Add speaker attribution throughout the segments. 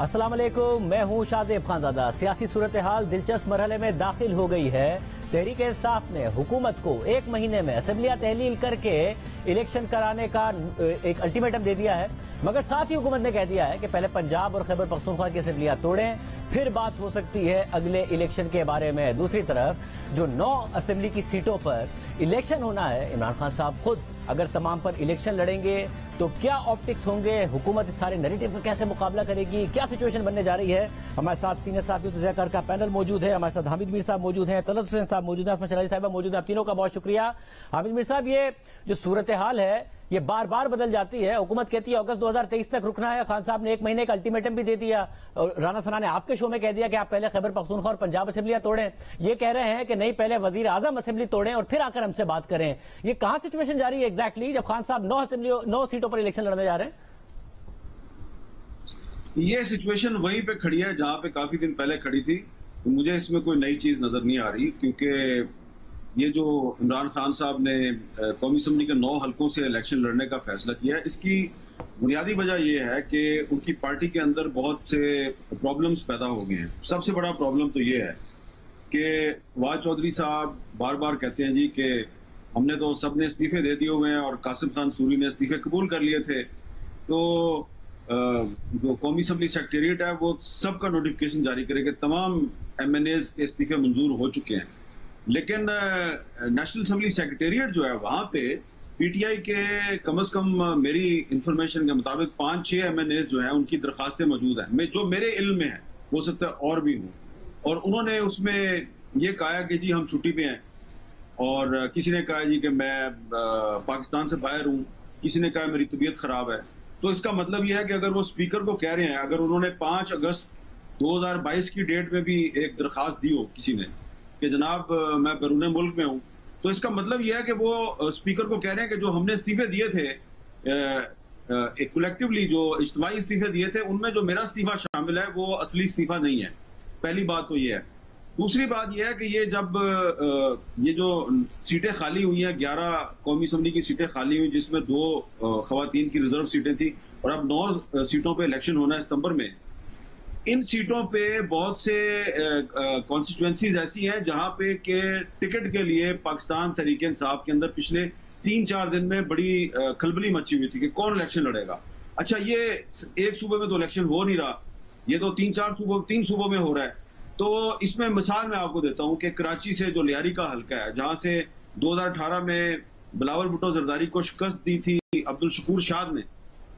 Speaker 1: अस्सलाम वालेकुम, मैं हूं शाहजेब खानजादा। सियासी सूरत-ए-हाल दिलचस्प मरहले में दाखिल हो गई है। तहरीक-ए-इंसाफ ने हुकूमत को 1 महीने में असेंबलियां तहलील करके इलेक्शन कराने का एक अल्टीमेटम दे दिया है, मगर साथ ही हुकूमत ने कह दिया है कि पहले पंजाब और खैबर पख्तूनख्वा की असेंबलियां तोड़ें, फिर बात हो सकती है अगले इलेक्शन के बारे में। दूसरी तरफ जो 9 असेंबली की सीटों पर इलेक्शन होना है, इमरान खान साहब खुद अगर तमाम पर इलेक्शन लड़ेंगे तो क्या ऑप्टिक्स होंगे, हुकूमत इस सारे नैरेटिव का कैसे मुकाबला करेगी, क्या सिचुएशन बनने जा रही है। हमारे साथ सीनियर साथी तज़किया का पैनल मौजूद है। हमारे साथ हामिद मीर साहब मौजूद हैं, तलत हुसैन साहब मौजूद हैं, असमा शराजी साहिबा मौजूद है। आप तीनों का बहुत शुक्रिया। हामिद मीर साहब, ये जो सूरत हाल है ये बार बार बदल जाती है। हुकूमत कहती है अगस्त 2023 तक रुकना है। खान साहब ने 1 महीने का अल्टीमेटम भी दे दिया और राना सना ने आपके शो में कह दिया कि आप पहले खैबर पख्तूनख्वा और पंजाब असेंबलियां तोड़ें। ये कह रहे हैं कि नहीं, पहले वजीर आजम असेंबली तोड़ें और फिर आकर हमसे बात करें। ये कहां सिचुएशन जा रही है एग्जैक्टली, जब खान साहब 9 सीटों पर इलेक्शन लड़ने जा रहे हैं?
Speaker 2: ये सिचुएशन वहीं पे खड़ी है जहां पे काफी दिन पहले खड़ी थी। तो मुझे इसमें कोई नई चीज नजर नहीं आ रही, क्योंकि ये जो इमरान खान साहब ने कौमी असम्बली के 9 हलकों से इलेक्शन लड़ने का फैसला किया है, इसकी बुनियादी वजह यह है कि उनकी पार्टी के अंदर बहुत से प्रॉब्लम्स पैदा हो गए हैं। सबसे बड़ा प्रॉब्लम तो ये है कि वाज चौधरी साहब बार बार कहते हैं जी कि हमने तो सबने इस्तीफे दे दिए हुए हैं और कासिम खान सूरी ने इस्तीफे कबूल कर लिए थे। तो जो कौमी असम्बली सेक्रेटेरिएट है वो सबका नोटिफिकेशन जारी करे कि तमाम MNAs के इस्तीफे मंजूर हो चुके हैं, लेकिन नेशनल असम्बली सेक्रेटेरिएट जो है वहां पे PTI के कम से कम मेरी इंफॉर्मेशन के मुताबिक 5-6 MNAs जो हैं उनकी दरखास्तें मौजूद हैं, जो मेरे इल्म में है, हो सकता है और भी हो। और उन्होंने उसमें ये कहा कि जी हम छुट्टी पे हैं, और किसी ने कहा जी कि मैं पाकिस्तान से बाहर हूँ, किसी ने कहा मेरी तबीयत खराब है। तो इसका मतलब यह है कि अगर वो स्पीकर को कह रहे हैं, अगर उन्होंने 5 अगस्त 2022 की डेट में भी एक दरखास्त दी हो किसी ने कि जनाब मैं बैरून मुल्क में हूं, तो इसका मतलब यह है कि वो स्पीकर को कह रहे हैं कि जो हमने इस्तीफे दिए थे, कलेक्टिवली जो इज्तिमाई इस्तीफे दिए थे, उनमें जो मेरा इस्तीफा शामिल है वो असली इस्तीफा नहीं है। पहली बात तो ये है। दूसरी बात यह है कि ये जब ये जो सीटें खाली हुई हैं, 11 कौमी असम्बली की सीटें खाली हुई, जिसमें 2 खवातीन की रिजर्व सीटें थी, और अब 9 सीटों पे इलेक्शन होना है सितंबर में। इन सीटों पे बहुत से कॉन्स्टिट्यूएंसीज ऐसी हैं जहां पे के टिकट के लिए पाकिस्तान तहरीक इंसाफ के अंदर पिछले 3-4 दिन में बड़ी खलबली मची हुई थी कि कौन इलेक्शन लड़ेगा। अच्छा, ये एक सूबे में तो इलेक्शन हो नहीं रहा, ये तो 3 सूबों में हो रहा है। तो इसमें मिसाल मैं आपको देता हूं कि कराची से जो लियारी का हल्का है, जहां से 2018 में बिलावल भुट्टो जरदारी को शिकस्त दी थी अब्दुल शकूर शाद ने,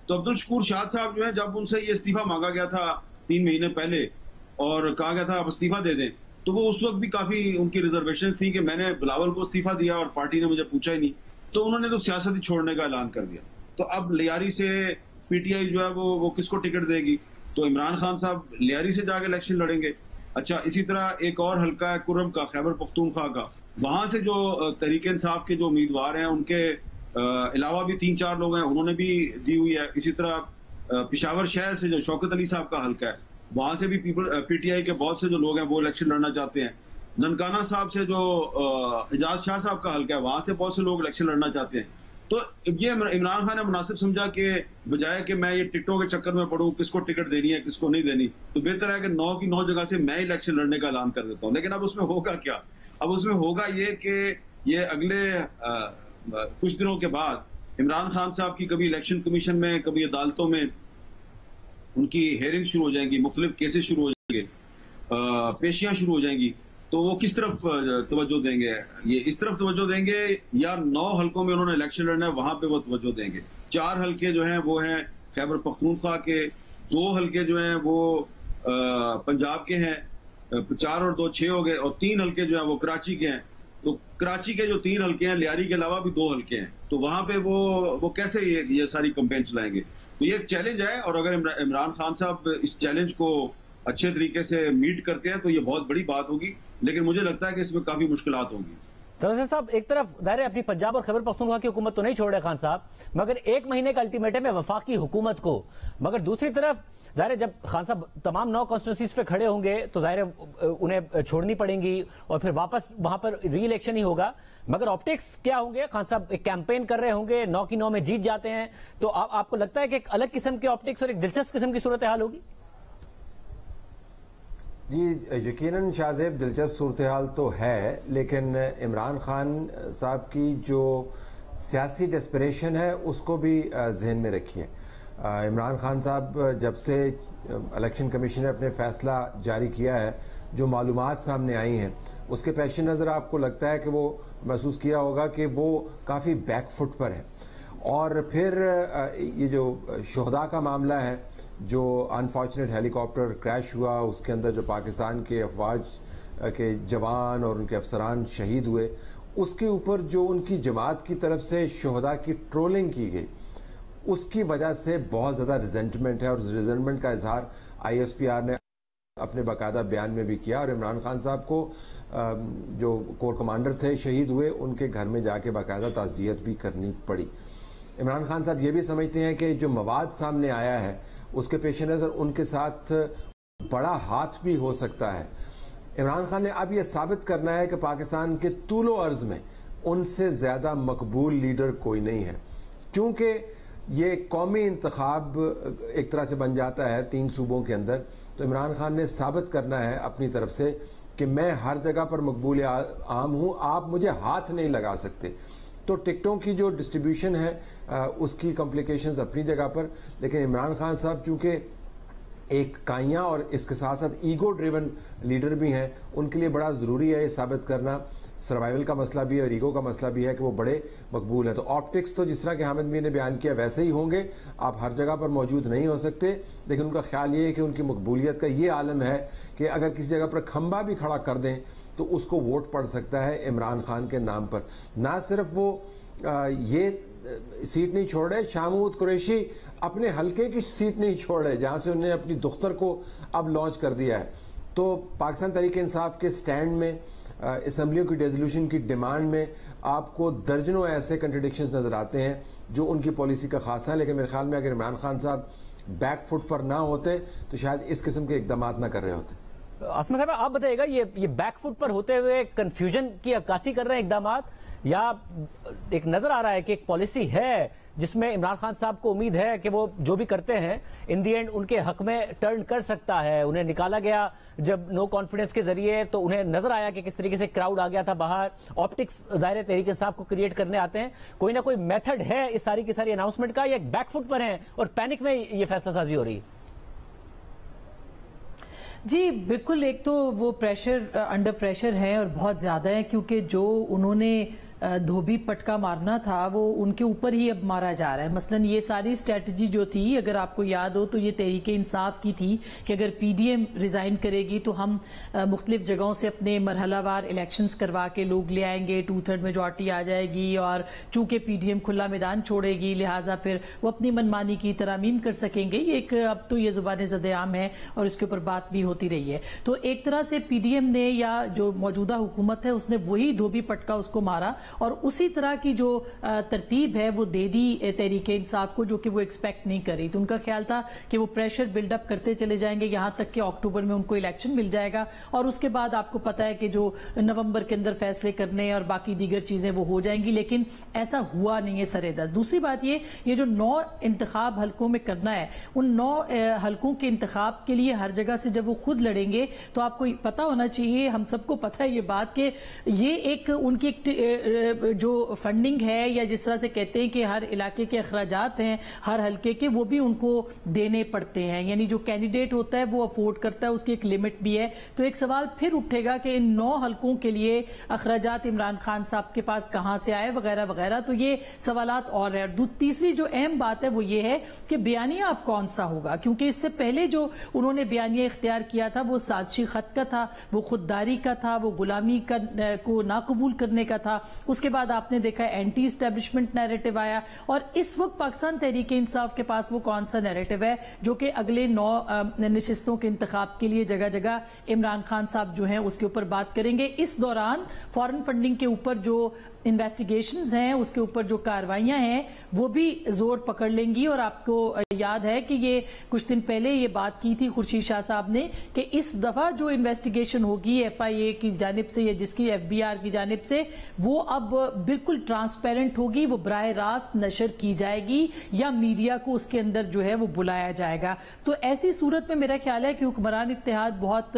Speaker 2: तो अब्दुल शकूर शाद साहब जो है, जब उनसे ये इस्तीफा मांगा गया था 3 महीने पहले और कहा गया था आप इस्तीफा दे दें, तो वो उस वक्त भी काफी उनकी रिजर्वेशन थी कि मैंने बिलावल को इस्तीफा दिया और पार्टी ने मुझे पूछा ही नहीं, तो उन्होंने तो सियासत ही छोड़ने का ऐलान कर दिया। तो अब लियारी से PTI जो है वो किसको टिकट देगी? तो इमरान खान साहब लियारी से जाके इलेक्शन लड़ेंगे। अच्छा, इसी तरह एक और हल्का है कुर्रम का, खैबर पख्तूनख्वा का, वहां से जो तहरीक इंसाफ के जो उम्मीदवार हैं उनके अलावा भी 3-4 लोग हैं, उन्होंने भी दी हुई है। इसी तरह पिशावर शहर से जो शौकत अली साहब का हल्का है, वहां से भी PTI के बहुत से जो लोग हैं वो इलेक्शन लड़ना चाहते हैं। ननकाना साहब से जो एजाज शाह साहब का हल्का है, वहां से बहुत से लोग इलेक्शन लड़ना चाहते हैं। तो ये इमरान खान ने मुनासिब समझा कि बजाय कि मैं ये टिकटों के चक्कर में पड़ूं, किसको टिकट देनी है किसको नहीं देनी, तो बेहतर है कि 9 की 9 जगह से मैं इलेक्शन लड़ने का ऐलान कर देता हूं। लेकिन अब उसमें होगा क्या? अब उसमें होगा ये कि ये अगले कुछ दिनों के बाद इमरान खान साहब की कभी इलेक्शन कमीशन में, कभी अदालतों में उनकी हेयरिंग शुरू हो जाएंगी, मुख्तलिफ केसेस शुरू हो जाएंगे, पेशियां शुरू हो जाएंगी। तो वो किस तरफ तवज्जो देंगे? ये इस तरफ तवज्जो देंगे या 9 हलकों में उन्होंने इलेक्शन लड़ना है वहां पे वो तवज्जो देंगे? 4 हलके जो हैं वो हैं खैबर पख्तूनख्वा के, 2 हलके जो हैं वो पंजाब के हैं, 4 और 2 6 हो गए, और 3 हलके जो हैं वो कराची के हैं। तो कराची के जो 3 हलके हैं, लियारी के अलावा भी 2 हलके हैं, तो वहां पे वो कैसे ये सारी कैंपेन चलाएंगे? तो ये एक चैलेंज है, और अगर इमरान खान साहब इस चैलेंज को अच्छे तरीके से मीट करते हैं तो ये बहुत बड़ी बात होगी, लेकिन मुझे लगता है कि इसमें काफी मुश्किलात होंगी।
Speaker 1: तो साहब, एक तरफ दायरे अपनी पंजाब और खैबर पख्तूनख्वा की हुकूमत तो नहीं छोड़ रहे खान साहब, मगर 1 महीने का अल्टीमेटम है वफाकी हुकूमत को। मगर दूसरी तरफ जाहिर जब खान साहब तमाम 9 कॉन्स्टिट्यूंसीज पे खड़े होंगे तो जाहिर उन्हें छोड़नी पड़ेंगी और फिर वापस वहां पर री इलेक्शन ही होगा। मगर ऑप्टिक्स क्या होंगे? खान साहब एक कैंपेन कर रहे होंगे, 9 की 9 में जीत जाते हैं, तो आपको लगता है कि एक अलग किस्म के ऑप्टिक्स और एक दिलचस्प किस्म की सूरत हाल होगी?
Speaker 3: جی یقیناً شاہزیب دلچسپ صورتحال تو ہے، لیکن عمران خان صاحب کی جو سیاسی ڈیسپریشن ہے اس کو بھی ذہن میں رکھیے۔ عمران خان صاحب جب سے الیکشن کمیشن نے اپنے فیصلہ جاری کیا ہے، جو معلومات سامنے آئی ہیں اس کے پیش نظر آپ کو لگتا ہے کہ وہ محسوس کیا ہوگا کہ وہ کافی بیک فٹ پر ہے۔ اور پھر یہ جو شہداء کا معاملہ ہے، جو انفارچونیٹ ہیلی کاپٹر کریش ہوا، اس کے اندر جو پاکستان کے افواج کے جوان اور ان کے افسران شہید ہوئے، اس کے اوپر جو ان کی جماعت کی طرف سے شہداء کی ٹرولنگ کی گئی، اس کی وجہ سے بہت زیادہ ریزنٹمنٹ ہے، اور ریزنٹمنٹ کا اظہار آئی ایس پی آر نے اپنے باقاعدہ بیان میں بھی کیا، اور عمران خان صاحب کو جو کور کمانڈر تھے شہید ہوئے، ان کے گھر میں جا کے باقاعدہ تعزیت بھی کرنی پڑی۔ عمران خان صاحب یہ بھی سمجھتے ہیں کہ جو مواد سامنے آیا ہے اس کے پیش نظر ان کے ساتھ بڑا ہاتھ بھی ہو سکتا ہے۔ عمران خان نے اب یہ ثابت کرنا ہے کہ پاکستان کے طول و عرض میں ان سے زیادہ مقبول لیڈر کوئی نہیں ہے، کیونکہ یہ قومی انتخاب ایک طرح سے بن جاتا ہے 3 صوبوں کے اندر، تو عمران خان نے ثابت کرنا ہے اپنی طرف سے کہ میں ہر جگہ پر مقبول عام ہوں، آپ مجھے ہاتھ نہیں لگا سکتے۔ تو ٹکٹوں کی جو ڈسٹریبیوشن ہے اس کی کمپلیکیشنز اپنی جگہ پر، لیکن عمران خان صاحب چونکہ ایک کائیاں اور اس کے ساتھ ساتھ ایگو ڈریون لیڈر بھی ہیں، ان کے لیے بڑا ضروری ہے یہ ثابت کرنا، سروائیول کا مسئلہ بھی ہے اور ایگو کا مسئلہ بھی ہے کہ وہ بڑے مقبول ہیں۔ تو آپٹکس تو جس طرح کہ حامد میر نے بیان کیا ویسے ہی ہوں گے، آپ ہر جگہ پر موجود نہیں ہو سکتے، لیکن ان کا خیال یہ ہے کہ ان کی مقبولیت کا یہ عالم ہے کہ اگر کسی جگہ پر کھمبا بھی کھڑا کر دیں تو اس کو ووٹ پڑ سکتا ہے عمران خان کے نام پر۔ نہ صرف وہ یہ سیٹ نہیں چھوڑ رہے، شاہ محمود قریشی اپنے حلقے کی سیٹ نہیں چھوڑ رہے جہاں سے انہوں نے اپنی دختر کو اب لانچ کر دیا ہے۔ تو پاکستان تحریک انصاف کے سٹینڈ میں، اسمبلیوں کی ڈیزولوشن کی ڈیمانڈ میں آپ کو درجنوں ایسے کنٹرڈکشنز نظر آتے ہیں جو ان کی پالیسی کا خاصہ ہے، لیکن میرے خیال میں اگر عمران خان صاحب بیک فٹ پر نہ ہوتے تو شاید اس قسم کے اقدامات نہ کر رہے ہوتے۔
Speaker 1: عاصمہ صاحب آپ بتائیے گا، یہ بیک فٹ پر ہوتے ہوئے کنفیوژن کی عکاسی کر رہے ہیں اقدامات، یا ایک نظر آ رہا ہے کہ ایک پالیسی ہے جس میں عمران خان صاحب کو امید ہے کہ وہ جو بھی کرتے ہیں ان دی اینڈ ان کے حق میں ٹرن کر سکتا ہے؟ انہیں نکالا گیا جب نو کانفیڈنس کے ذریعے تو انہیں نظر آیا کہ کس طریقے سے کراؤڈ آ گیا تھا باہر، آپٹکس ظاہر تحریک انصاف کو کریٹ کرنے آتے ہیں، کوئی نہ کوئی میتھڈ ہے اس ساری کی ساری اناؤنسمنٹ کا، یا ایک بیک فٹ پر ہیں اور پینک میں یہ فیصلہ سازی ہو رہی ہے؟
Speaker 4: جی بالکل، ایک تو وہ پریشر انڈر پریشر ہے اور بہت زیادہ ہے، کیونکہ جو انہوں نے دھوبی پٹکا مارنا تھا وہ ان کے اوپر ہی اب مارا جا رہا ہے۔ مثلا یہ ساری اسٹریٹجی جو تھی، اگر آپ کو یاد ہو تو یہ تحریک انصاف کی تھی کہ اگر پی ڈی ایم ریزائن کرے گی تو ہم مختلف جگہوں سے اپنے مرحلہ وار الیکشنز کروا کے لوگ لے آئیں گے، 2/3 میجورٹی آ جائے گی، اور چونکہ پی ڈی ایم کھلا میدان چھوڑے گی لہٰذا پھر وہ اپنی منمانی کی ترامیم کر سکیں گے۔ یہ ایک اب تو یہ زبان زد عام ہے اور اس کے اوپر بات بھی ہوتی رہی ہے۔ تو ایک طرح سے پی ڈی ایم نے یا جو موجودہ حکومت ہے اس نے وہی دھوبی پٹکا اس کو مارا، اور اسی طرح کی جو ترتیب ہے وہ دے دی تحریک انصاف کو، جو کہ وہ ایکسپیکٹ نہیں کر رہی۔ تو ان کا خیال تھا کہ وہ پریشر بلڈ اپ کرتے چلے جائیں گے یہاں تک کہ اکتوبر میں ان کو الیکشن مل جائے گا، اور اس کے بعد آپ کو پتا ہے کہ جو نومبر کے اندر فیصلے کرنے اور باقی دیگر چیزیں وہ ہو جائیں گی، لیکن ایسا ہوا نہیں ہے سر دست۔ دوسری بات یہ جو 9 انتخاب حلقوں میں کرنا ہے، ان 9 حلقوں کے انتخاب کے لیے ہر جگہ سے جب وہ خود لڑیں گے تو آپ کو پتا ہونا چاہیے، ہم سب کو پتا ہے یہ بات، کہ یہ ایک ان کی جو فنڈنگ ہے، یا جس طرح سے کہتے ہیں کہ ہر علاقے کے اخراجات ہیں ہر حلقے کے، وہ بھی ان کو دینے پڑتے ہیں، یعنی جو کینڈیڈیٹ ہوتا ہے وہ افورڈ کرتا ہے، اس کی ایک لمٹ بھی ہے۔ تو ایک سوال پھر اٹھے گا کہ ان 9 حلقوں کے لیے اخراجات عمران خان صاحب کے پاس کہاں سے آئے وغیرہ وغیرہ، تو یہ سوالات اور ہیں۔ تیسری جو اہم بات ہے وہ یہ ہے کہ بیانیہ اب کون سا ہوگا، کیونکہ اس سے پہلے جو انہوں نے بیانیہ اختیار کیا تھا وہ سازشی خط کا تھا، وہ خودداری کا تھا، وہ غلامی کو ناقبول کرنے کا تھا۔ اس کے بعد آپ نے دیکھا اینٹی اسٹیبلشمنٹ نیریٹو آیا، اور اس وقت پاکستان تحریک انصاف کے پاس وہ کون سا نیریٹو ہے جو کہ اگلے 9 نشستوں کے انتخاب کے لیے جگہ جگہ عمران خان صاحب جو ہیں اس کے اوپر بات کریں گے۔ اس دوران فارن فنڈنگ کے اوپر جو انویسٹیگیشنز ہیں، اس کے اوپر جو کاروائیاں ہیں وہ بھی زور پکڑ لیں گی۔ اور آپ کو یاد ہے کہ یہ کچھ دن پہلے یہ بات کی تھی خورشید شاہ صاحب نے کہ اس دفعہ جو انویسٹیگیشن ہوگی ایف آئی اے کی جانب سے یا جس کی ایف بی آر کی جانب سے، وہ اب بالکل ٹرانسپیرنٹ ہوگی, وہ براہ راست نشر کی جائے گی یا میڈیا کو اس کے اندر جو ہے وہ بلایا جائے گا. تو ایسی صورت میں میرا خیال ہے کہ حکمران اتحاد بہت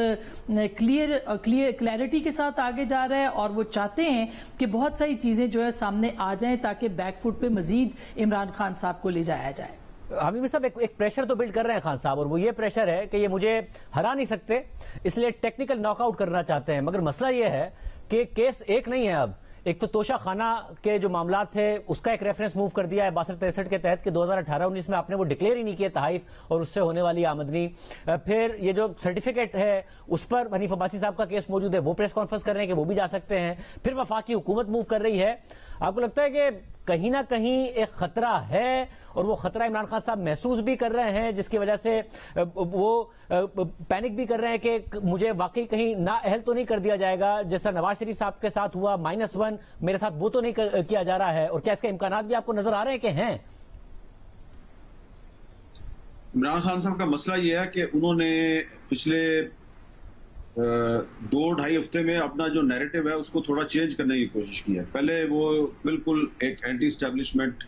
Speaker 4: کلیئرٹی کے ساتھ آگے جا رہا ہے, اور وہ چاہتے ہیں کہ بہت ساری چیزیں جو ہے سامنے آ جائیں تاکہ بیک فٹ پہ مزید عمران خان صاحب کو لے جایا جائے.
Speaker 1: حمید صاحب ایک پریشر تو بلڈ کر رہے ہیں خان صاحب, اور وہ یہ پریشر ہے کہ یہ مجھے ہرا نہیں سکتے, اس لیے ٹیکنیکل ناک آؤٹ کرنا چاہتے ہیں. مگر مسئلہ یہ ہے کہ کیس ایک نہیں ہے. اب ایک تو توشہ خانہ کے جو معاملات تھے اس کا ایک ریفرنس موو کر دیا ہے 62-63 کے تحت کہ 2018-19 میں آپ نے وہ ڈکلیئر ہی نہیں کیا تحائف اور اس سے ہونے والی آمدنی. پھر یہ جو سرٹیفکیٹ ہے اس پر حنیف عباسی صاحب کا کیس موجود ہے, وہ پریس کانفرنس کر رہے ہیں کہ وہ بھی جا سکتے ہیں. پھر وفاقی حکومت موو کر رہی ہے. آپ کو لگتا ہے کہ کہیں نہ کہیں ایک خطرہ ہے, اور وہ خطرہ عمران خان صاحب محسوس بھی کر رہے ہیں, جس کی وجہ سے وہ پینک بھی کر رہے ہیں کہ مجھے واقعی کہیں نااہل تو نہیں کر دیا جائے گا جیسا نواز شریف صاحب کے ساتھ ہوا -1 میرے ساتھ وہ تو نہیں کیا جا رہا ہے؟ اور کیا اس کے امکانات بھی آپ کو نظر آ رہے ہیں کہ ہیں؟
Speaker 2: عمران خان صاحب کا مسئلہ یہ ہے کہ انہوں نے پچھلے 2-2.5 ہفتے میں اپنا جو نیریٹو ہے اس کو تھوڑا چینج کرنے کی کوشش کی ہے. پہلے وہ بالکل ایک اینٹی اسٹیبلشمنٹ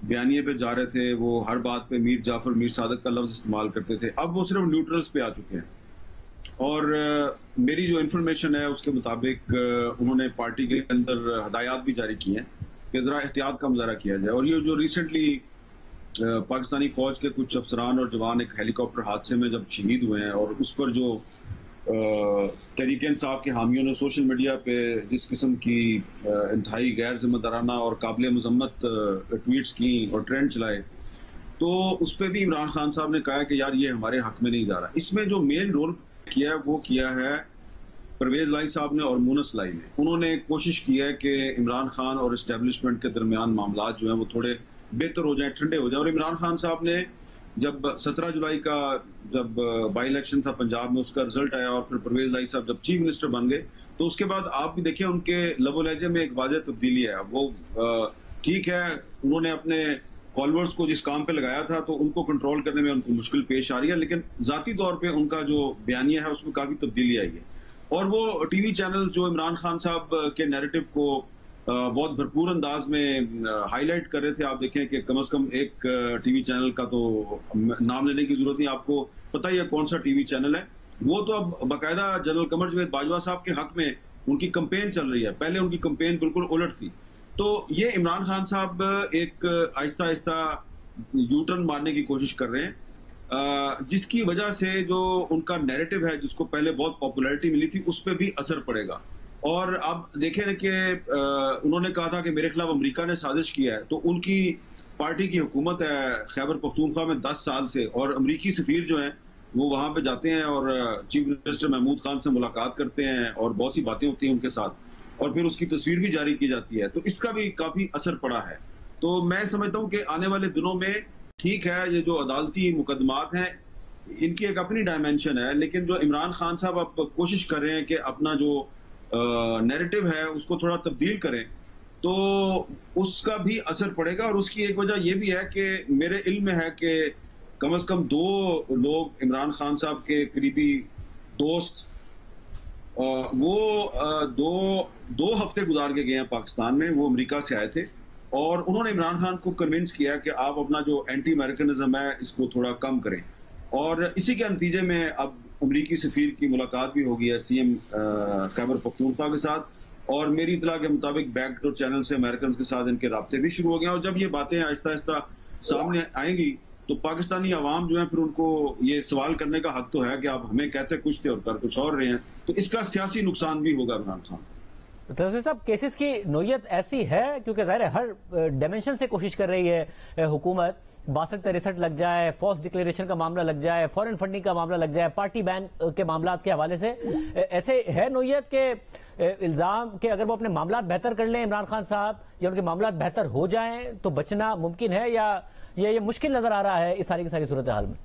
Speaker 2: بیانیے پہ جا رہے تھے, وہ ہر بات پہ میر جعفر میر صادق کا لفظ استعمال کرتے تھے. اب وہ صرف نیوٹرلز پہ آ چکے ہیں, اور میری جو انفارمیشن ہے اس کے مطابق انہوں نے پارٹی کے اندر ہدایات بھی جاری کی ہیں کہ ذرا احتیاط کا مظاہرہ کیا جائے. اور یہ جو ریسنٹلی پاکستانی فوج کے کچھ افسران اور جوان ایک ہیلی کاپٹر حادثے میں جب شہید ہوئے ہیں, اور اس پر جو تحریک انصاف کے حامیوں نے سوشل میڈیا پہ جس قسم کی انتہائی غیر ذمہ دارانہ اور قابل مذمت ٹویٹس کی اور ٹرینڈ چلائے, تو اس پہ بھی عمران خان صاحب نے کہا کہ یار یہ ہمارے حق میں نہیں جا رہا. اس میں جو مین رول کیا ہے وہ کیا ہے پرویز لائی صاحب نے اور مونس لائی نے. انہوں نے کوشش کی ہے کہ عمران خان اور اسٹیبلشمنٹ کے درمیان معاملات جو ہیں وہ تھوڑے بہتر ہو جائیں, ٹھنڈے ہو جائیں. اور عمران خان صاحب نے جب 17 جولائی کا جب بائی الیکشن تھا پنجاب میں, اس کا رزلٹ آیا, اور پھر پرویز لائی صاحب جب چیف منسٹر بن گئے, تو اس کے بعد آپ بھی دیکھیں ان کے لب و لہجے میں ایک واضح تبدیلی ہے. وہ ٹھیک ہے انہوں نے اپنے فالوورز کو جس کام پہ لگایا تھا تو ان کو کنٹرول کرنے میں ان کو مشکل پیش آ رہی ہے, لیکن ذاتی طور پہ ان کا جو بیانیہ ہے اس میں کافی تبدیلی آئی ہے. اور وہ ٹی وی چینل جو عمران خان صاحب کے نیریٹو کو بہت بھرپور انداز میں ہائی لائٹ کر رہے تھے. آپ دیکھیں کہ کم از کم ایک ٹی وی چینل کا تو نام لینے کی ضرورت نہیں, آپ کو پتہ ہی ہے کون سا ٹی وی چینل ہے, وہ تو اب باقاعدہ جنرل قمر جاوید باجوہ صاحب کے حق میں ان کی کمپین چل رہی ہے. پہلے ان کی کمپین بالکل الٹ تھی. تو یہ عمران خان صاحب ایک آہستہ آہستہ یو ٹرن مارنے کی کوشش کر رہے ہیں, جس کی وجہ سے جو ان کا نیریٹو ہے جس کو پہلے بہت پاپولیرٹی ملی تھی اس پہ بھی اثر پڑے گا. اور اب دیکھیں کہ انہوں نے کہا تھا کہ میرے خلاف امریکہ نے سازش کیا ہے, تو ان کی پارٹی کی حکومت ہے خیبر پختونخوا میں 10 سال سے, اور امریکی سفیر جو ہیں وہ وہاں پہ جاتے ہیں اور چیف منسٹر محمود خان سے ملاقات کرتے ہیں, اور بہت سی باتیں ہوتی ہیں ان کے ساتھ, اور پھر اس کی تصویر بھی جاری کی جاتی ہے. تو اس کا بھی کافی اثر پڑا ہے. تو میں سمجھتا ہوں کہ آنے والے دنوں میں ٹھیک ہے یہ جو عدالتی مقدمات ہیں ان کی ایک اپنی ڈائمینشن ہے, لیکن جو عمران خان صاحب اب کوشش کر رہے ہیں کہ اپنا جو نیریٹو ہے اس کو تھوڑا تبدیل کریں, تو اس کا بھی اثر پڑے گا. اور اس کی ایک وجہ یہ بھی ہے کہ میرے علم میں ہے کہ کم از کم 2 لوگ عمران خان صاحب کے قریبی دوست وہ 2 ہفتے گزار کے گئے ہیں پاکستان میں, وہ امریکہ سے آئے تھے, اور انہوں نے عمران خان کو کنونس کیا کہ آپ اپنا جو اینٹی امریکنزم ہے اس کو تھوڑا کم کریں. اور اسی کے نتیجے میں اب امریکی سفیر کی ملاقات بھی ہو گئی ہے سی ایم خیبر پختونخوا کے ساتھ, اور میری اطلاع کے مطابق بیک ڈور چینل سے امریکنز کے ساتھ ان کے رابطے بھی شروع ہو گئے ہیں. اور جب یہ باتیں آہستہ آہستہ سامنے آئیں گی تو پاکستانی عوام جو ہیں پھر ان کو یہ سوال کرنے کا حق تو ہے کہ آپ ہمیں کہتے کچھ تھے اور کر کچھ اور رہے ہیں. تو اس کا سیاسی نقصان بھی ہوگا عمران خان.
Speaker 1: تنویر صاحب کیسز کی نوعیت ایسی ہے کیونکہ ظاہر ہے ہر ڈائمینشن سے کوشش کر رہی ہے حکومت, 62-63 لگ جائے, فالس ڈکلیریشن کا معاملہ لگ جائے, فورن فنڈنگ کا معاملہ لگ جائے, پارٹی بین کے معاملات کے حوالے سے, ایسے ہے نوعیت کے الزام کہ اگر وہ اپنے معاملات بہتر کر لیں عمران خان صاحب یا ان کے معاملات بہتر ہو جائیں تو بچنا ممکن ہے, یا یہ مشکل نظر آ رہا ہے اس ساری کی ساری صورتحال میں؟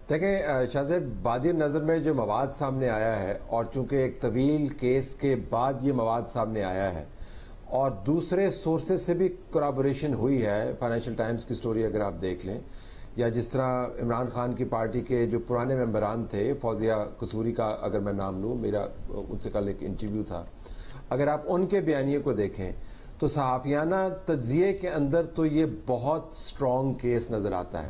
Speaker 3: دیکھیں شاہزیب, بادی نظر میں جو مواد سامنے آیا ہے, اور چونکہ ایک طویل کیس کے بعد یہ مواد سامنے آیا ہے, اور دوسرے سورسز سے بھی کرابوریشن ہوئی ہے, فائنینشیل ٹائمز کی سٹوری اگر آپ دیکھ لیں, یا جس طرح عمران خان کی پارٹی کے جو پرانے ممبران تھے, فوزیہ قصوری کا اگر میں نام لوں, میرا ان سے کل ایک انٹرویو تھا, اگر آپ ان کے بیانیے کو دیکھیں تو صحافیانہ تجزیے کے اندر تو یہ بہت سٹرونگ کیس نظر آتا ہے.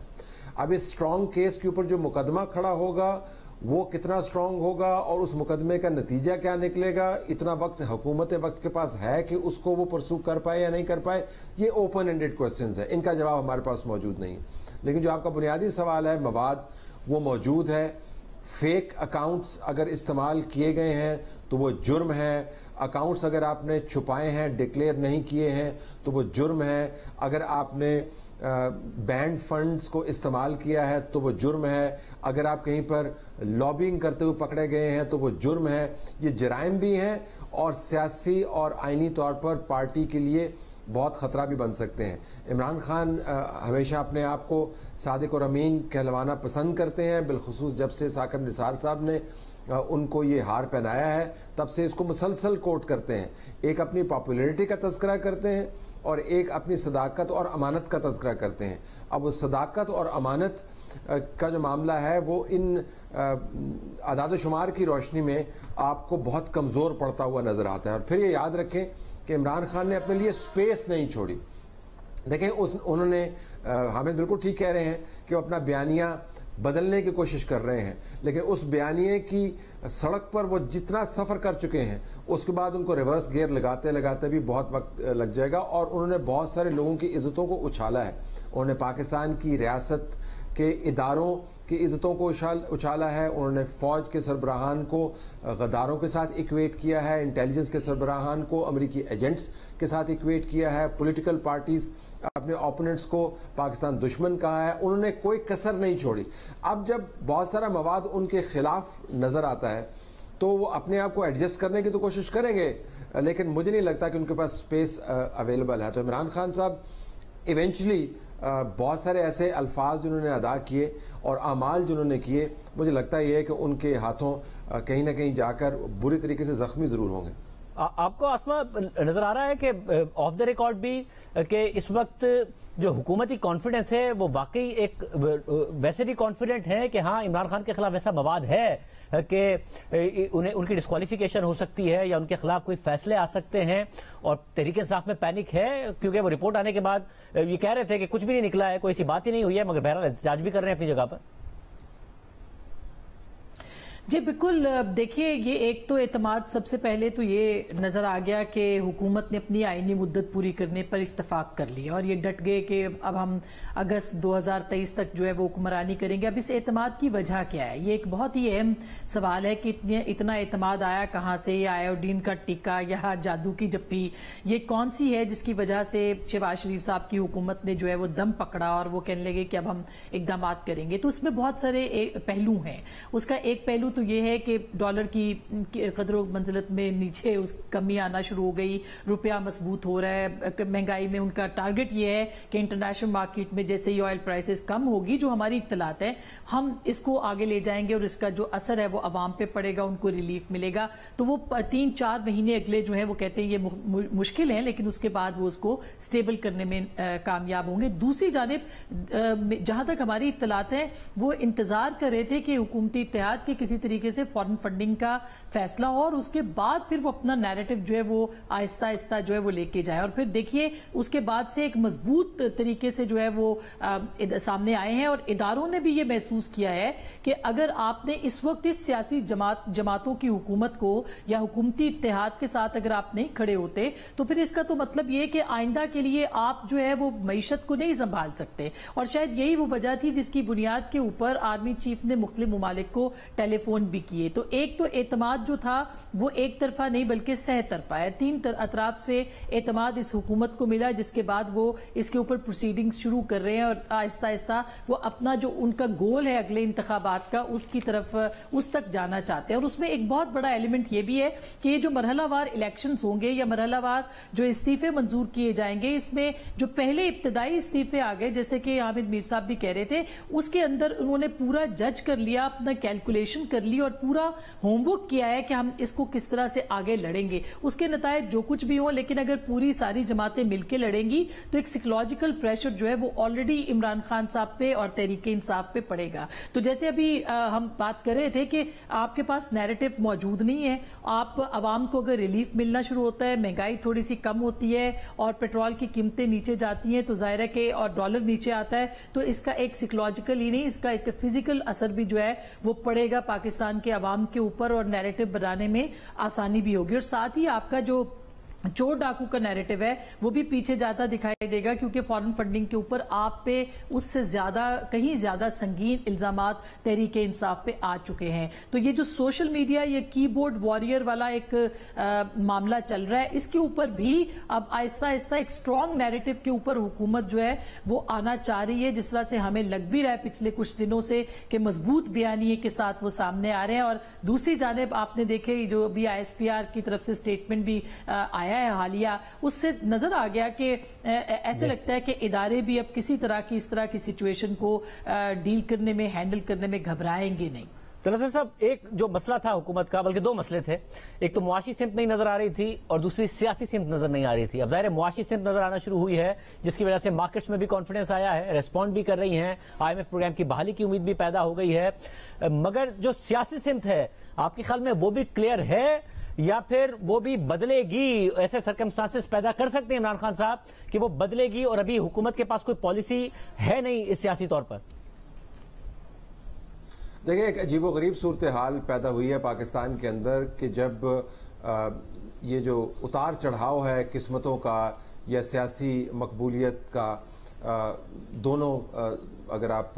Speaker 3: اب اس سٹرونگ کیس کے اوپر جو مقدمہ کھڑا ہوگا وہ کتنا سٹرونگ ہوگا اور اس مقدمے کا نتیجہ کیا نکلے گا، اتنا وقت حکومت وقت کے پاس ہے کہ اس کو وہ پرسو کر پائے یا نہیں کر پائے، یہ اوپن اینڈڈ کوسچنز ہیں، ان کا جواب ہمارے پاس موجود نہیں. لیکن جو آپ کا بنیادی سوال ہے، مواد وہ موجود ہے. فیک اکاؤنٹس اگر استعمال کیے گئے ہیں تو وہ جرم ہے. اکاؤنٹس اگر آپ نے چھپائے ہیں، ڈکلیئر نہیں کیے ہیں تو وہ جرم ہے. اگر آپ نے بینڈ فنڈز کو استعمال کیا ہے تو وہ جرم ہے. اگر آپ کہیں پر لابنگ کرتے ہوئے پکڑے گئے ہیں تو وہ جرم ہے. یہ جرائم بھی ہیں اور سیاسی اور آئینی طور پر پارٹی کے لیے بہت خطرہ بھی بن سکتے ہیں. عمران خان ہمیشہ اپنے آپ کو صادق اور امین کہلوانا پسند کرتے ہیں، بالخصوص جب سے ثاقب نثار صاحب نے ان کو یہ ہار پہنایا ہے تب سے اس کو مسلسل کوٹ کرتے ہیں. ایک اپنی پاپولیرٹی کا تذکرہ کرتے ہیں اور ایک اپنی صداقت اور امانت کا تذکرہ کرتے ہیں. اب وہ صداقت اور امانت کا جو معاملہ ہے وہ ان اعداد و شمار کی روشنی میں آپ کو بہت کمزور پڑتا ہوا نظر آتا ہے. اور پھر یہ یاد رکھیں کہ عمران خان نے اپنے لیے سپیس نہیں چھوڑی. دیکھیں انہوں نے ہمیں بالکل ٹھیک کہہ رہے ہیں کہ وہ اپنا بیانیہ بدلنے کی کوشش کر رہے ہیں، لیکن اس بیانیے کی سڑک پر وہ جتنا سفر کر چکے ہیں اس کے بعد ان کو ریورس گیئر لگاتے لگاتے بھی بہت وقت لگ جائے گا. اور انہوں نے بہت سارے لوگوں کی عزتوں کو اچھالا ہے. انہوں نے پاکستان کی ریاست کے اداروں کی عزتوں کو اچھالا ہے. انہوں نے فوج کے سربراہان کو غداروں کے ساتھ ایکویٹ کیا ہے، انٹیلیجنس کے سربراہان کو امریکی ایجنٹس کے ساتھ ایکویٹ کیا ہے، پولیٹیکل پارٹیز اپنے اوپوننٹس کو پاکستان دشمن کہا ہے. انہوں نے کوئی کسر نہیں چھوڑی. اب جب بہت سارا مواد ان کے خلاف نظر آتا ہے تو وہ اپنے آپ کو ایڈجسٹ کرنے کی تو کوشش کریں گے، لیکن مجھے نہیں لگتا کہ ان کے پاس سپیس اویلیبل ہے. تو عمران خان صاحب ایونچولی بہت سارے ایسے الفاظ جنہوں نے ادا کیے اور اعمال جنہوں نے کیے، مجھے لگتا یہ ہے کہ ان کے ہاتھوں کہیں نہ کہیں جا کر بری طریقے سے زخمی ضرور ہوں گے.
Speaker 1: آپ کو آسما نظر آ رہا ہے کہ آف دا ریکارڈ بھی کہ اس وقت جو حکومتی کانفیڈنس ہے وہ واقعی ایک ویسے بھی کانفیڈنٹ ہے کہ ہاں عمران خان کے خلاف ایسا مواد ہے کہ ان کی ڈسکوالیفیکیشن ہو سکتی ہے یا ان کے خلاف کوئی فیصلے آ سکتے ہیں، اور تحریک انصاف میں پینک ہے کیونکہ وہ رپورٹ آنے کے بعد یہ کہہ رہے تھے کہ کچھ بھی نہیں نکلا ہے، کوئی ایسی بات ہی نہیں ہوئی ہے، مگر بہرحال احتجاج بھی کر رہے ہیں اپنی جگہ پر.
Speaker 4: جی بالکل. دیکھیے یہ ایک تو اعتماد سب سے پہلے تو یہ نظر آ گیا کہ حکومت نے اپنی آئینی مدت پوری کرنے پر اتفاق کر لیا اور یہ ڈٹ گئے کہ اب ہم اگست 2023 تک جو ہے وہ حکمرانی کریں گے. اب اس اعتماد کی وجہ کیا ہے؟ یہ ایک بہت ہی اہم سوال ہے کہ اتنا اعتماد آیا کہاں سے؟ یہ آیوڈین کا ٹیکا یا جادو کی جپی یہ کون سی ہے جس کی وجہ سے شہباز شریف صاحب کی حکومت نے جو ہے وہ دم پکڑا اور وہ کہنے لگے کہ اب ہم اقدامات کریں گے؟ تو اس میں بہت سارے پہلو ہیں. اس کا ایک پہلو تو یہ ہے کہ ڈالر کی قدر و منزلت میں نیچے اس کمی آنا شروع ہو گئی، روپیہ مضبوط ہو رہا ہے. مہنگائی میں ان کا ٹارگٹ یہ ہے کہ انٹرنیشنل مارکیٹ میں جیسے ہی آئل پرائسز کم ہوگی، جو ہماری اطلاعات ہے ہم اس کو آگے لے جائیں گے اور اس کا جو اثر ہے وہ عوام پہ پڑے گا، ان کو ریلیف ملے گا. تو وہ 3-4 مہینے اگلے جو ہیں وہ کہتے ہیں یہ مشکل ہیں، لیکن اس کے بعد وہ اس کو سٹیبل کرنے میں کامیاب ہوں گے. دوسری جانب جہاں تک ہماری اطلاعات ہیں وہ انتظار کر رہے تھے کہ حکومتی اتحاد کے کسی طریقے سے فارن فنڈنگ کا فیصلہ ہو اور اس کے بعد پھر وہ اپنا نیریٹو جو ہے وہ آہستہ آہستہ جو ہے وہ لے کے جائے. اور پھر دیکھیے اس کے بعد سے ایک مضبوط طریقے سے جو ہے وہ سامنے آئے ہیں اور اداروں نے بھی یہ محسوس کیا ہے کہ اگر آپ نے اس وقت اس سیاسی جماعتوں کی حکومت کو یا حکومتی اتحاد کے ساتھ اگر آپ نہیں کھڑے ہوتے تو پھر اس کا تو مطلب یہ کہ آئندہ کے لیے آپ جو ہے وہ معیشت کو نہیں سنبھال سکتے. اور شاید یہی وہ وجہ تھی جس کی بنیاد کے اوپر آرمی چیف نے مختلف ممالک کو ٹیلی فون بھی کیے. تو ایک تو اعتماد جو تھا وہ ایک طرفہ نہیں بلکہ سہ طرفہ ہے. 3 اطراف سے اعتماد اس حکومت کو ملا جس کے بعد وہ اس کے اوپر پروسیڈنگز شروع کر رہے ہیں اور آہستہ آہستہ وہ اپنا جو ان کا گول ہے اگلے انتخابات کا اس کی طرف اس تک جانا چاہتے ہیں. اور اس میں ایک بہت بڑا ایلیمنٹ یہ بھی ہے کہ یہ جو مرحلہ وار الیکشنز ہوں گے یا مرحلہ وار جو استعفے منظور کیے جائیں گے، اس میں جو پہلے ابتدائی استعفے آ گئے جیسے کہ حامد میر صاحب بھی کہہ رہے تھے، اس کے اندر انہوں نے پورا جج کر لیا، اپنا کیلکولیشن کر कर ली और पूरा होमवर्क किया है कि हम इसको किस तरह से आगे लड़ेंगे। उसके नतायज जो कुछ भी हो, लेकिन अगर पूरी सारी जमातें मिलकर लड़ेंगी तो एक साइकोलॉजिकल प्रेशर जो है वो ऑलरेडी इमरान खान साहब पे और तहरीक इंसाफ पे पड़ेगा। तो जैसे अभी हम बात कर रहे थे कि आपके पास नैरेटिव मौजूद नहीं है, आप आवाम को अगर रिलीफ मिलना शुरू होता है, महंगाई थोड़ी सी कम होती है और पेट्रोल की कीमतें नीचे जाती हैं तो जाहिर है कि और डॉलर नीचे आता है, तो इसका एक साइकोलॉजिकल ही नहीं, इसका एक फिजिकल असर भी जो है वो पड़ेगा पाकिस्तान के अवाम के ऊपर और नैरेटिव बनाने में आसानी भी होगी। और साथ ही आपका जो चोर डाकू का नैरेटिव है वो भी पीछे जाता दिखाई देगा, क्योंकि फॉरेन फंडिंग के ऊपर आप पे उससे ज्यादा कहीं ज्यादा संगीन इल्जामात तहरीक इंसाफ पे आ चुके हैं। तो ये जो सोशल मीडिया, ये कीबोर्ड वॉरियर वाला एक मामला चल रहा है, इसके ऊपर भी अब आहिस्ता आहिस्ता एक स्ट्रांग नैरेटिव के ऊपर हुकूमत जो है वो आना चाह रही है, जिस तरह से हमें लग भी रहा है पिछले कुछ दिनों से कि मजबूत बयानिए के साथ वो सामने आ रहे हैं। और दूसरी जानिब आपने देखे जो अभी ISPR की तरफ से स्टेटमेंट भी आया है हालिया, उससे नजर आ गया कि ऐसे लगता है कि इदारे भी अब किसी तरह की इस तरह की सिचुएशन को डील करने में, हैंडल करने में घबराएंगे नहीं।
Speaker 1: तो नसर साहब, एक जो मसला था हुकूमत का, बल्कि दो मसले थे, एक तो मुआशी सिमत नहीं नजर आ रही थी और दूसरी सियासी सिमत नजर नहीं आ रही थी। अब जाहिर है मुआशी सिमत नजर आना शुरू हुई है, जिसकी वजह से मार्केट्स में भी कॉन्फिडेंस आया है, रेस्पॉन्ड भी कर रही हैं, IMF प्रोग्राम की बहाली की उम्मीद भी पैदा हो गई है। मगर जो सियासी सिमत है आपके ख्याल में वो भी क्लियर है या फिर वो भी बदलेगी? ऐसे सर्कमस्टांसेस पैदा कर सकते हैं इमरान खान साहब कि वो बदलेगी और अभी हुकूमत के पास कोई पॉलिसी है नहीं इस सियासी तौर पर?
Speaker 3: देखिए, एक अजीबोगरीब सूरत हाल पैदा हुई है पाकिस्तान के अंदर कि जब ये जो उतार चढ़ाव है किस्मतों का या सियासी मकबूलियत का, दोनों अगर आप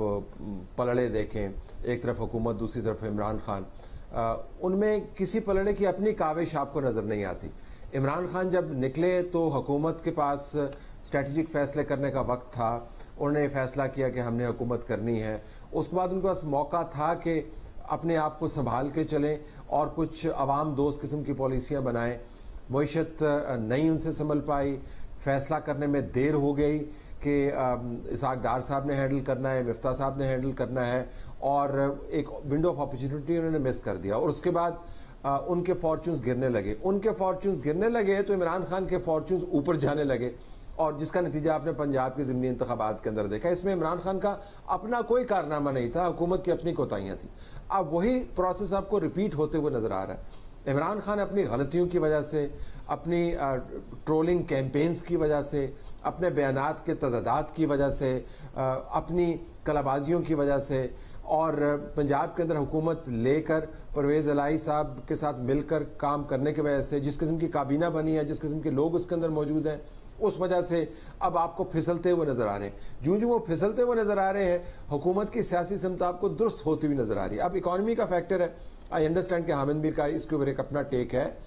Speaker 3: पलड़े देखें, एक तरफ हुकूमत दूसरी तरफ इमरान खान, उनमें किसी पलड़े की अपनी काविश आपको नजर नहीं आती। इमरान खान जब निकले तो हुकूमत के पास स्ट्रेटेजिक फैसले करने का वक्त था, उन्होंने फैसला किया कि हमने हुकूमत करनी है। उसके बाद उनके पास मौका था कि अपने आप को संभाल के चलें और कुछ अवाम दोस्त किस्म की पॉलिसियां बनाएं। मईशत नहीं उनसे संभल पाई, फैसला करने में देर हो गई कि इसहाक डार साहब ने हैंडल करना है, मिफ्ता साहब ने हैंडल करना है, और एक विंडो ऑफ अपॉर्चुनिटी उन्होंने मिस कर दिया। और उसके बाद उनके फॉर्च्यून्स गिरने लगे। उनके फॉर्च्यून्स गिरने लगे तो इमरान खान के फॉर्च्यून्स ऊपर जाने लगे, और जिसका नतीजा आपने पंजाब के ज़िमनी इंतखाबात के अंदर देखा। इसमें इमरान खान का अपना कोई कारनामा नहीं था, हुकूमत की अपनी कोताहियां थी। अब वही प्रोसेस आपको रिपीट होते हुए नजर आ रहा है। इमरान खान अपनी गलतियों की वजह से, अपनी ट्रोलिंग कैंपेन्स की वजह से, अपने बयानात के तजादात की वजह से, अपनी कलाबाजियों की वजह से, और पंजाब के अंदर हुकूमत लेकर परवेज अलाई साहब के साथ मिलकर काम करने की वजह से, जिस किस्म की काबीना बनी है, जिस किस्म के लोग उसके अंदर मौजूद हैं, उस वजह से अब आपको फिसलते हुए नजर आ रहे हैं। जो वो फिसलते हुए नजर आ रहे हैं, हुकूमत की सियासी सिमत आपको दुरुस्त होती हुई नजर आ रही है। अब इकॉनमी का फैक्टर है, आई अंडरस्टैंड कि हामिद मीर का इसके ऊपर एक अपना टेक है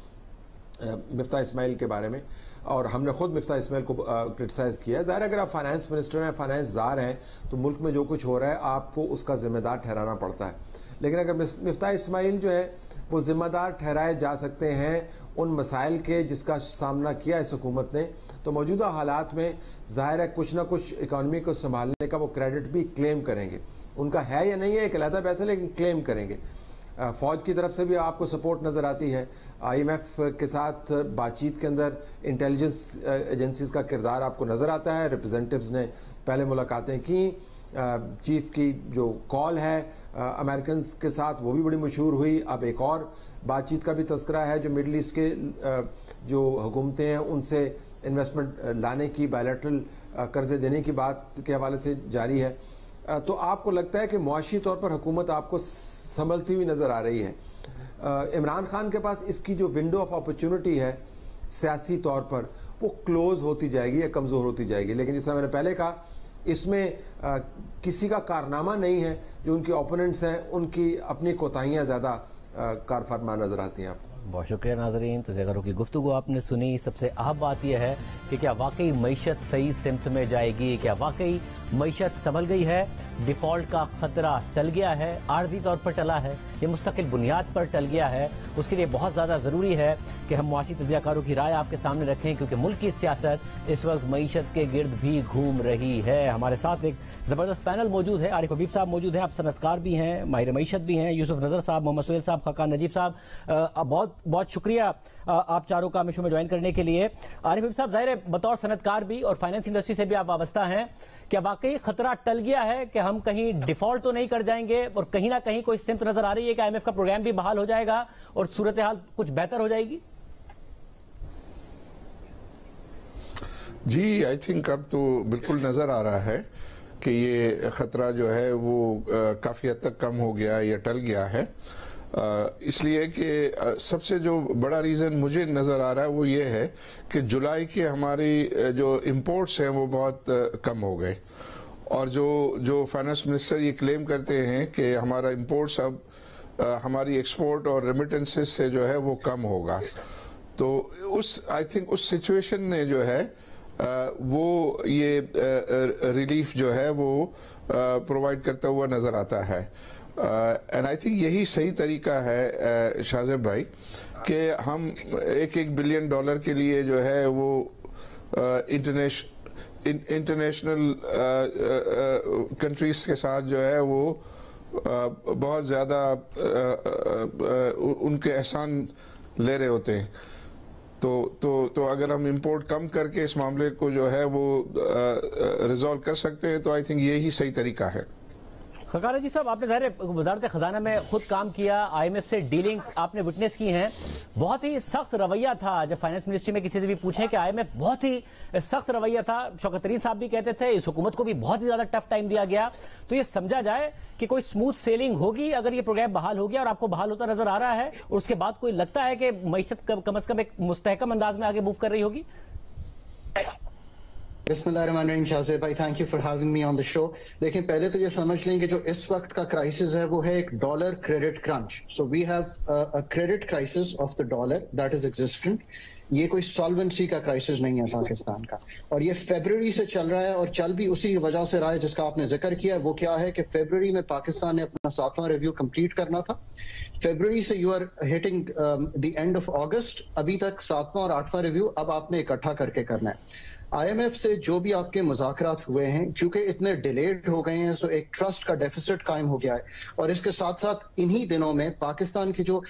Speaker 3: मिफ्ता इस्माइल के बारे में, और हमने खुद मिफ्ता इस्माइल को क्रिटिसाइज किया है। ज़ाहिर अगर आप फाइनेंस मिनिस्टर हैं, फाइनेंस जार हैं, तो मुल्क में जो कुछ हो रहा है आपको उसका जिम्मेदार ठहराना पड़ता है। लेकिन अगर मिफ्ता इस्माइल जो है वो जिम्मेदार ठहराए जा सकते हैं उन मसाइल के जिसका सामना किया इस हुकूमत ने, तो मौजूदा हालात में ज़ाहिर है कुछ ना कुछ इकॉनमी को संभालने का वो क्रेडिट भी क्लेम करेंगे। उनका है या नहीं है एक अलग पैसा, लेकिन क्लेम करेंगे। फौज की तरफ से भी आपको सपोर्ट नजर आती है। IMF के साथ बातचीत के अंदर इंटेलिजेंस एजेंसीज का किरदार आपको नजर आता है। रिप्रेजेंटेटिव्स ने पहले मुलाकातें की, चीफ की जो कॉल है अमेरिकन के साथ वो भी बड़ी मशहूर हुई। अब एक और बातचीत का भी तस्करा है जो मिडल ईस्ट के जो हुकूमतें हैं उनसे इन्वेस्टमेंट लाने की, बायलैटरल कर्जे देने की बात के हवाले से जारी है। तो आपको लगता है कि मुआशी तौर पर हुकूमत आपको संभलती हुई नजर आ रही है। इमरान खान के पास इसकी जो विंडो ऑफ अपॉर्चुनिटी है सियासी तौर पर वो क्लोज होती जाएगी या कमजोर होती जाएगी। लेकिन जिस तरह मैंने पहले कहा, इसमें किसी का कारनामा नहीं है, जो उनके ओपोनेंट्स हैं उनकी अपनी कोताहियां ज्यादा कारफरमा नजर आती हैं आपको।
Speaker 1: बहुत शुक्रिया नाजरीन, तज़किरों की गुफ्तगू आपने सुनी। सबसे अहम बात यह है कि क्या वाकई मईशत सही सिमत में जाएगी, क्या वाकई मईशत संभल गई है? डिफॉल्ट का खतरा टल गया है, आर्जी तौर पर टला है, ये मुस्तकिल बुनियाद पर टल गया है। उसके लिए बहुत ज़्यादा ज़रूरी है कि हम मुआशी तज्ज़ियाकारों की राय आपके सामने रखें, क्योंकि मुल्क की सियासत इस वक्त मईशत के गिर्द भी घूम रही है। हमारे साथ एक ज़बरदस्त पैनल मौजूद है। आरिफ हबीब साहब मौजूद हैं, आप सनतकार भी हैं, माहिर मईशत भी हैं, यूसुफ नज़र साहब, मोहम्मद सुहेल साहब, खकान नजीब साहब, बहुत बहुत शुक्रिया आप चारों का शो में ज्वाइन करने के लिए। आरिफ हबीब साहब, ज़ाहिर है बतौर सनतकार भी और फाइनेंस इंडस्ट्री से भी आप वाबस्ता हैं, क्या वाकई खतरा टल गया है कि हम कहीं डिफॉल्ट तो नहीं कर जाएंगे और कहीं ना कहीं कोई सिमत नजर आ रही है कि IMF का प्रोग्राम भी बहाल हो जाएगा और सूरत हाल कुछ बेहतर हो जाएगी?
Speaker 5: जी, आई थिंक अब तो बिल्कुल नजर आ रहा है कि ये खतरा जो है वो काफी हद तक कम हो गया या टल गया है। इसलिए कि सबसे जो बड़ा रीज़न मुझे नज़र आ रहा है वो ये है कि जुलाई के हमारी जो इंपोर्ट्स हैं वो बहुत कम हो गए, और जो फाइनेंस मिनिस्टर ये क्लेम करते हैं कि हमारा इंपोर्ट्स अब हमारी एक्सपोर्ट और रेमिटेंसेस से जो है वो कम होगा, तो आई थिंक उस सिचुएशन ने जो है वो ये रिलीफ जो है वो प्रोवाइड करता हुआ नज़र आता है। एंड आई थिंक यही सही तरीका है शाहजेब भाई कि हम $1 बिलियन के लिए जो है वो इंटरनेशनल कंट्रीज के साथ जो है वो बहुत ज़्यादा उनके एहसान ले रहे होते हैं। तो अगर हम इंपोर्ट कम करके इस मामले को जो है वो रिजॉल्व कर सकते हैं तो आई थिंक यही सही तरीका है।
Speaker 1: खकान जी साहब, आपने ज़ाहिर वज़ारत ख़जाना में खुद काम किया, IMF से डीलिंग्स आपने विटनेस की हैं, बहुत ही सख्त रवैया था। जब फाइनेंस मिनिस्ट्री में किसी से भी पूछें कि IMF बहुत ही सख्त रवैया था, शौकत तरीन साहब भी कहते थे इस हुकूमत को भी बहुत ही ज़्यादा टफ टाइम दिया गया, तो ये समझा जाए कि कोई स्मूथ सेलिंग होगी अगर ये प्रोग्राम बहाल हो गया, और आपको बहाल होता नजर आ रहा है, और उसके बाद कोई लगता है कि मईशत कम अज कम एक मुस्तहकम अंदाज में आगे मूव कर रही होगी?
Speaker 6: बिस्मिल्लाहिर्रहमानिर्रहीम। शाहजेब भाई, thank you for having me on the show. देखें, पहले तो ये समझ लें कि जो इस वक्त का क्राइसिस है वो है एक dollar credit crunch. So we have a credit crisis of the dollar that is existent. ये कोई सॉल्वेंसी का क्राइसिस नहीं है पाकिस्तान का, और ये फरवरी से चल रहा है और चल भी उसी वजह से रहा है जिसका आपने जिक्र किया। वो क्या है कि फरवरी में पाकिस्तान ने अपना 7वां रिव्यू कंप्लीट करना था। फरवरी से you are hitting the end of अगस्त, अभी तक 7वां और 8वां रिव्यू अब आपने इकट्ठा करके करना है। IMF से जो भी आपके मुज़ाकरात हुए हैं, चूंकि इतने डिलेड हो गए हैं, सो एक ट्रस्ट का डेफिसिट कायम हो गया है, और इसके साथ साथ इन्हीं दिनों में पाकिस्तान के जो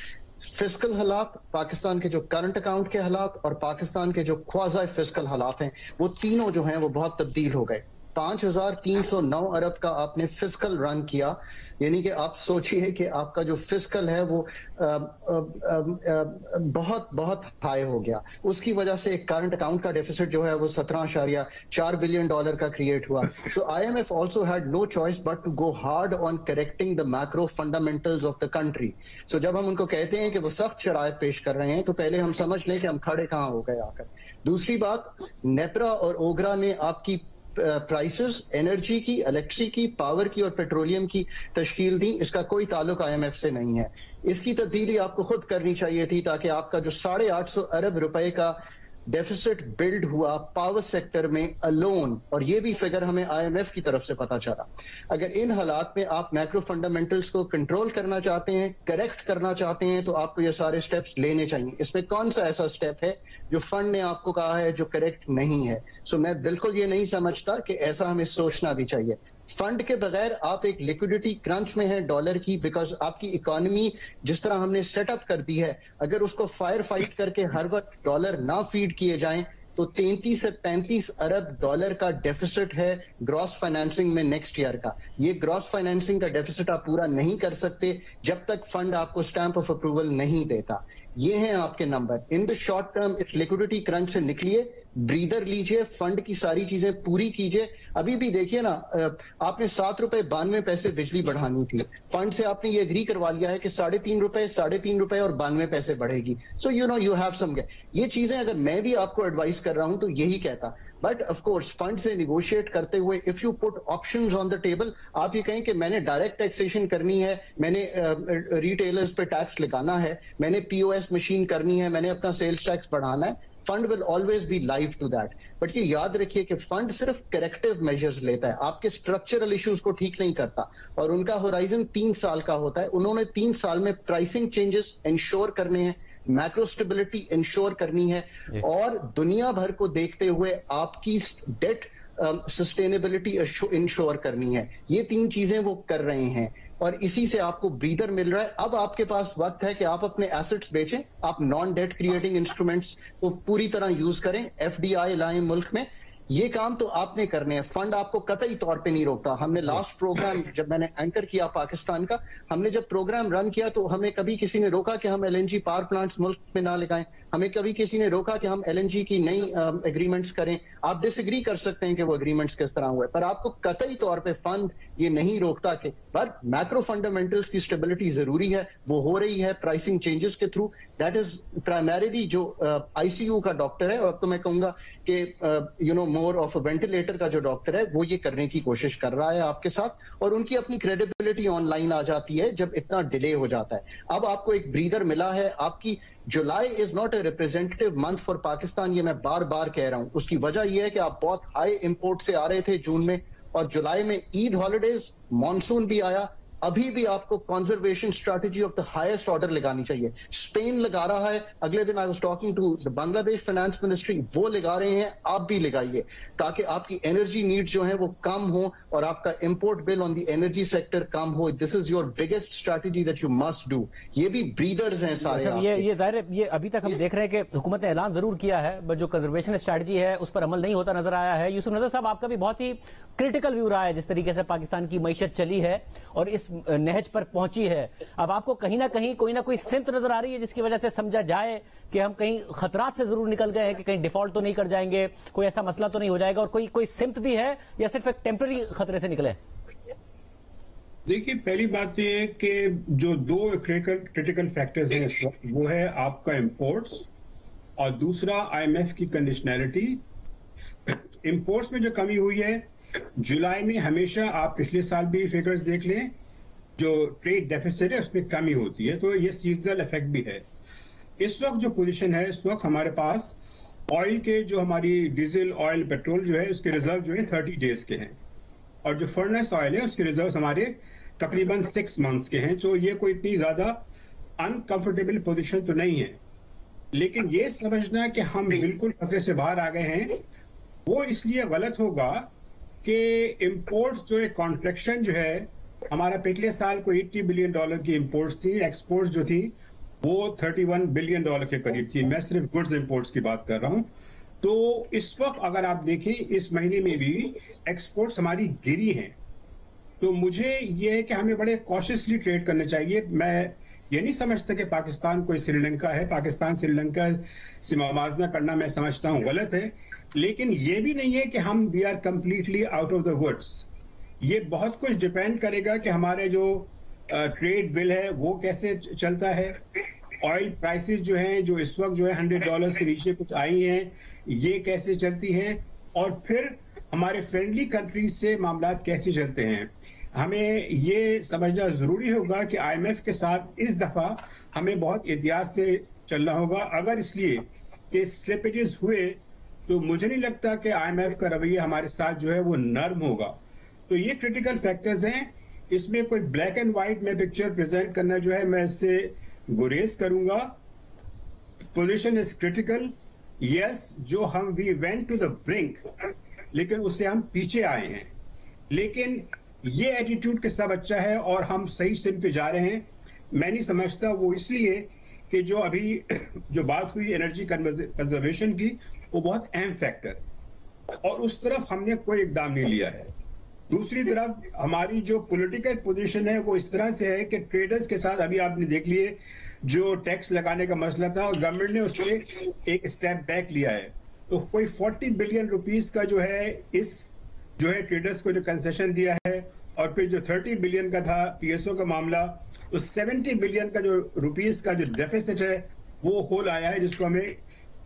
Speaker 6: फिस्कल हालात, पाकिस्तान के जो करंट अकाउंट के हालात और पाकिस्तान के जो क्वाज़ी फिस्कल हालात हैं, वो तीनों जो हैं वो बहुत तब्दील हो गए। 5,309 अरब का आपने फिस्कल रन किया, यानी कि आप सोचिए कि आपका जो फिस्कल है वो बहुत बहुत हाई हो गया। उसकी वजह से एक करंट अकाउंट का डेफिसिट जो है वो 17.4 बिलियन डॉलर का क्रिएट हुआ। So IMF also had no choice but to go hard on correcting the macro fundamentals of the country. So जब हम उनको कहते हैं कि वो सख्त शराइत पेश कर रहे हैं, तो पहले हम समझ लें कि हम खड़े कहाँ हो गए आकर। दूसरी बात, नेपरा और ओगरा ने आपकी प्राइसेस, एनर्जी की, इलेक्ट्रिसिटी की, पावर की और पेट्रोलियम की तश्कील दी। इसका कोई ताल्लुक IMF से नहीं है। इसकी तब्दीली आपको खुद करनी चाहिए थी, ताकि आपका जो 850 अरब रुपए का डेफिसिट बिल्ड हुआ पावर सेक्टर में अलोन, और ये भी फिगर हमें IMF की तरफ से पता चला। अगर इन हालात में आप मैक्रो फंडामेंटल्स को कंट्रोल करना चाहते हैं, करेक्ट करना चाहते हैं, तो आपको ये सारे स्टेप्स लेने चाहिए। इसमें कौन सा ऐसा स्टेप है जो फंड ने आपको कहा है जो करेक्ट नहीं है? सो मैं बिल्कुल ये नहीं समझता कि ऐसा हमें सोचना भी चाहिए। फंड के बगैर आप एक लिक्विडिटी क्रंच में है डॉलर की, बिकॉज आपकी इकोनॉमी जिस तरह हमने सेटअप कर दी है, अगर उसको फायर फाइट करके हर वक्त डॉलर ना फीड किए जाएं, तो 33 से 35 अरब डॉलर का डेफिसिट है ग्रॉस फाइनेंसिंग में नेक्स्ट ईयर का। ये ग्रॉस फाइनेंसिंग का डेफिसिट आप पूरा नहीं कर सकते जब तक फंड आपको स्टैंप ऑफ अप्रूवल नहीं देता। ये हैं आपके number. In the short term इस लिक्विडिटी क्रंच से निकलिए, ब्रीदर लीजिए, फंड की सारी चीजें पूरी कीजिए। अभी भी देखिए ना, आपने ₹7.92 बिजली बढ़ानी थी, फंड से आपने ये एग्री करवा लिया है कि ₹3.5 और 92 पैसे बढ़ेगी। So you have some. ये चीजें अगर मैं भी आपको एडवाइस कर रहा हूं तो यही कहता। बट ऑफ कोर्स फंड से निगोशिएट करते हुए if you put options on the table, आप ये कहें कि मैंने डायरेक्ट टैक्सेशन करनी है, मैंने रिटेलर्स पे टैक्स लगाना है, मैंने POS मशीन करनी है, मैंने अपना सेल्स टैक्स बढ़ाना है, fund will always be live to that. But ये याद रखिए कि फंड सिर्फ करेक्टिव मेजर्स लेता है, आपके स्ट्रक्चरल इश्यूज को ठीक नहीं करता, और उनका होराइजन 3 साल का होता है. उन्होंने 3 साल में प्राइसिंग चेंजेस इंश्योर करने हैं, मैक्रो स्टेबिलिटी इंश्योर करनी है, और दुनिया भर को देखते हुए आपकी डेट सस्टेनेबिलिटी इंश्योर करनी है. ये 3 चीजें वो कर रहे हैं, और इसी से आपको ब्रीदर मिल रहा है. अब आपके पास वक्त है कि आप अपने एसेट्स बेचें, आप नॉन डेट क्रिएटिंग इंस्ट्रूमेंट्स को पूरी तरह यूज करें, एफडीआई लाएं मुल्क में. ये काम तो आपने करने हैं, फंड आपको कतई तौर पे नहीं रोकता. हमने लास्ट प्रोग्राम जब मैंने एंकर किया पाकिस्तान का, हमने जब प्रोग्राम रन किया तो हमें कभी किसी ने रोका कि हम एलएनजी पावर प्लांट्स मुल्क में ना लगाएं, हमें कभी किसी ने रोका कि हम एलएनजी की नई एग्रीमेंट्स करें. आप डिसएग्री कर सकते हैं कि वो एग्रीमेंट्स किस तरह हुए, पर आपको कतई तौर पे फंड ये नहीं रोकता कि पर मैक्रो फंडामेंटल्स की स्टेबिलिटी जरूरी है, वो हो रही है प्राइसिंग चेंजेस के थ्रू. दैट इज प्राइमरीली जो आईसीयू का डॉक्टर है, और अब तो मैं कहूंगा कि मोर ऑफ अ वेंटिलेटर का जो डॉक्टर है वो ये करने की कोशिश कर रहा है आपके साथ, और उनकी अपनी क्रेडिबिलिटी ऑनलाइन आ जाती है जब इतना डिले हो जाता है. अब आपको एक ब्रीदर मिला है. आपकी जुलाई is not a representative month for Pakistan, ये मैं बार बार कह रहा हूं. उसकी वजह यह है कि आप बहुत हाई इंपोर्ट से आ रहे थे जून में, और जुलाई में ईद हॉलीडेज, मॉनसून भी आया. अभी भी आपको conservation strategy of the highest order लगानी चाहिए. स्पेन लगा रहा है, अगले दिन I was talking to the Bangladesh finance ministry, वो लगा रहे हैं, आप भी लगाइए, ताकि आपकी एनर्जी नीड्स जो हैं वो कम हो और आपका import bill on the energy sector कम हो. This is your biggest strategy that you must do. ये भी ब्रीदर्स हैं सारे.
Speaker 1: ये जाहिर है, ये अभी तक हम देख रहे हैं कि हुकूमत ने ऐलान जरूर किया है, बट जो कंजर्वेशन स्ट्रैटेजी है उस पर अमल नहीं होता नजर आया है. यूसुफ नजर साहब, आपका भी बहुत ही क्रिटिकल व्यू रहा है जिस तरीके से पाकिस्तान की मईशत चली है और इस नहज पर पहुंची है. अब आपको कहीं ना कहीं कोई ना कोई सिमत नजर आ रही है जिसकी वजह से समझा जाए कि हम कहीं खतरात से जरूर निकल गए हैं, कि कहीं डिफॉल्ट तो नहीं कर जाएंगे, कोई ऐसा मसला तो नहीं हो जाएगा, और कोई सिमत भी है या सिर्फ एक टेम्पररी खतरे से निकले?
Speaker 7: देखिए, पहली बात तो ये है कि जो 2 क्रिटिकल फैक्टर्स हैं इस वक्त, वो है आपका इंपोर्ट्स और दूसरा आईएमएफ की कंडीशनैलिटी. इंपोर्ट्स में जो कमी हुई है जुलाई में, हमेशा आप पिछले साल भी फिगर्स देख लें, जो ट्रेड डेफिसिट है उसमें कमी होती है, तो ये सीजनल इफेक्ट भी है. इस वक्त जो पोजीशन है, इस वक्त हमारे पास ऑयल के जो हमारी डीजल ऑयल पेट्रोल जो है उसके रिजर्व जो है 30 डेज के हैं, और जो फर्नेस ऑयल है उसके रिजर्व हमारे तकरीबन 6 मंथ्स के हैं. तो ये कोई इतनी ज्यादा अनकंफर्टेबल पोजीशन तो नहीं है, लेकिन ये समझना कि हम बिल्कुल खतरे से बाहर आ गए हैं वो इसलिए गलत होगा कि इंपोर्ट्स जो है, कॉन्ट्रैक्शन जो है, हमारा पिछले साल को $80 बिलियन की इंपोर्ट्स थी, एक्सपोर्ट्स जो थी वो $31 बिलियन के करीब थी. मैं सिर्फ गुड्स इंपोर्ट्स की बात कर रहा हूं. तो इस वक्त अगर आप देखें, इस महीने में भी एक्सपोर्ट्स हमारी गिरी हैं. तो मुझे ये है कि हमें बड़े कॉशियसली ट्रेड करने चाहिए. मैं ये नहीं समझता कि पाकिस्तान कोई श्रीलंका है. पाकिस्तान श्रीलंका से मुवाजना करना मैं समझता हूं गलत है, लेकिन ये भी नहीं है कि हम we are completely out of the woods. ये बहुत कुछ डिपेंड करेगा कि हमारे जो ट्रेड बिल है वो कैसे चलता है. ऑयल प्राइसेस जो हैं, जो इस वक्त जो है $100 से नीचे कुछ आई हैं, ये कैसे चलती हैं, और फिर हमारे फ्रेंडली कंट्रीज से मामलात कैसे चलते हैं. हमें ये समझना जरूरी होगा कि आईएमएफ के साथ इस दफा हमें बहुत एहतियात से चलना होगा. अगर इसलिए कि स्लिपेजेस हुए तो मुझे नहीं लगता कि आईएमएफ का रवैया हमारे साथ जो है वो नर्म होगा. तो ये क्रिटिकल फैक्टर्स हैं. इसमें कोई ब्लैक एंड व्हाइट में पिक्चर प्रेजेंट करना जो है, मैं इससे गुरेज करूंगा. Position is critical, yes. जो हम we went to the brink, लेकिन उससे हम पीछे आए हैं. लेकिन ये एटीट्यूड के सब अच्छा है और हम सही सिम पे जा रहे हैं. मैं नहीं समझता वो इसलिए कि जो अभी जो बात हुई एनर्जी कंजर्वेशन की, वो बहुत अहम फैक्टर, और उस तरफ हमने कोई इकदाम नहीं लिया है. दूसरी तरफ हमारी जो पॉलिटिकल पोजीशन है वो इस तरह से है कि ट्रेडर्स के साथ अभी आपने देख लिए जो टैक्स लगाने का मसला था, और गवर्नमेंट ने उससे एक स्टेप बैक लिया है. तो कोई 40 बिलियन रुपीस का जो है इस जो है ट्रेडर्स को जो कंसेशन दिया है, और फिर जो 30 बिलियन का था पीएसओ का मामला, तो 70 बिलियन का जो रुपीस का जो डेफिसिट है वो होल आया है, जिसको हमें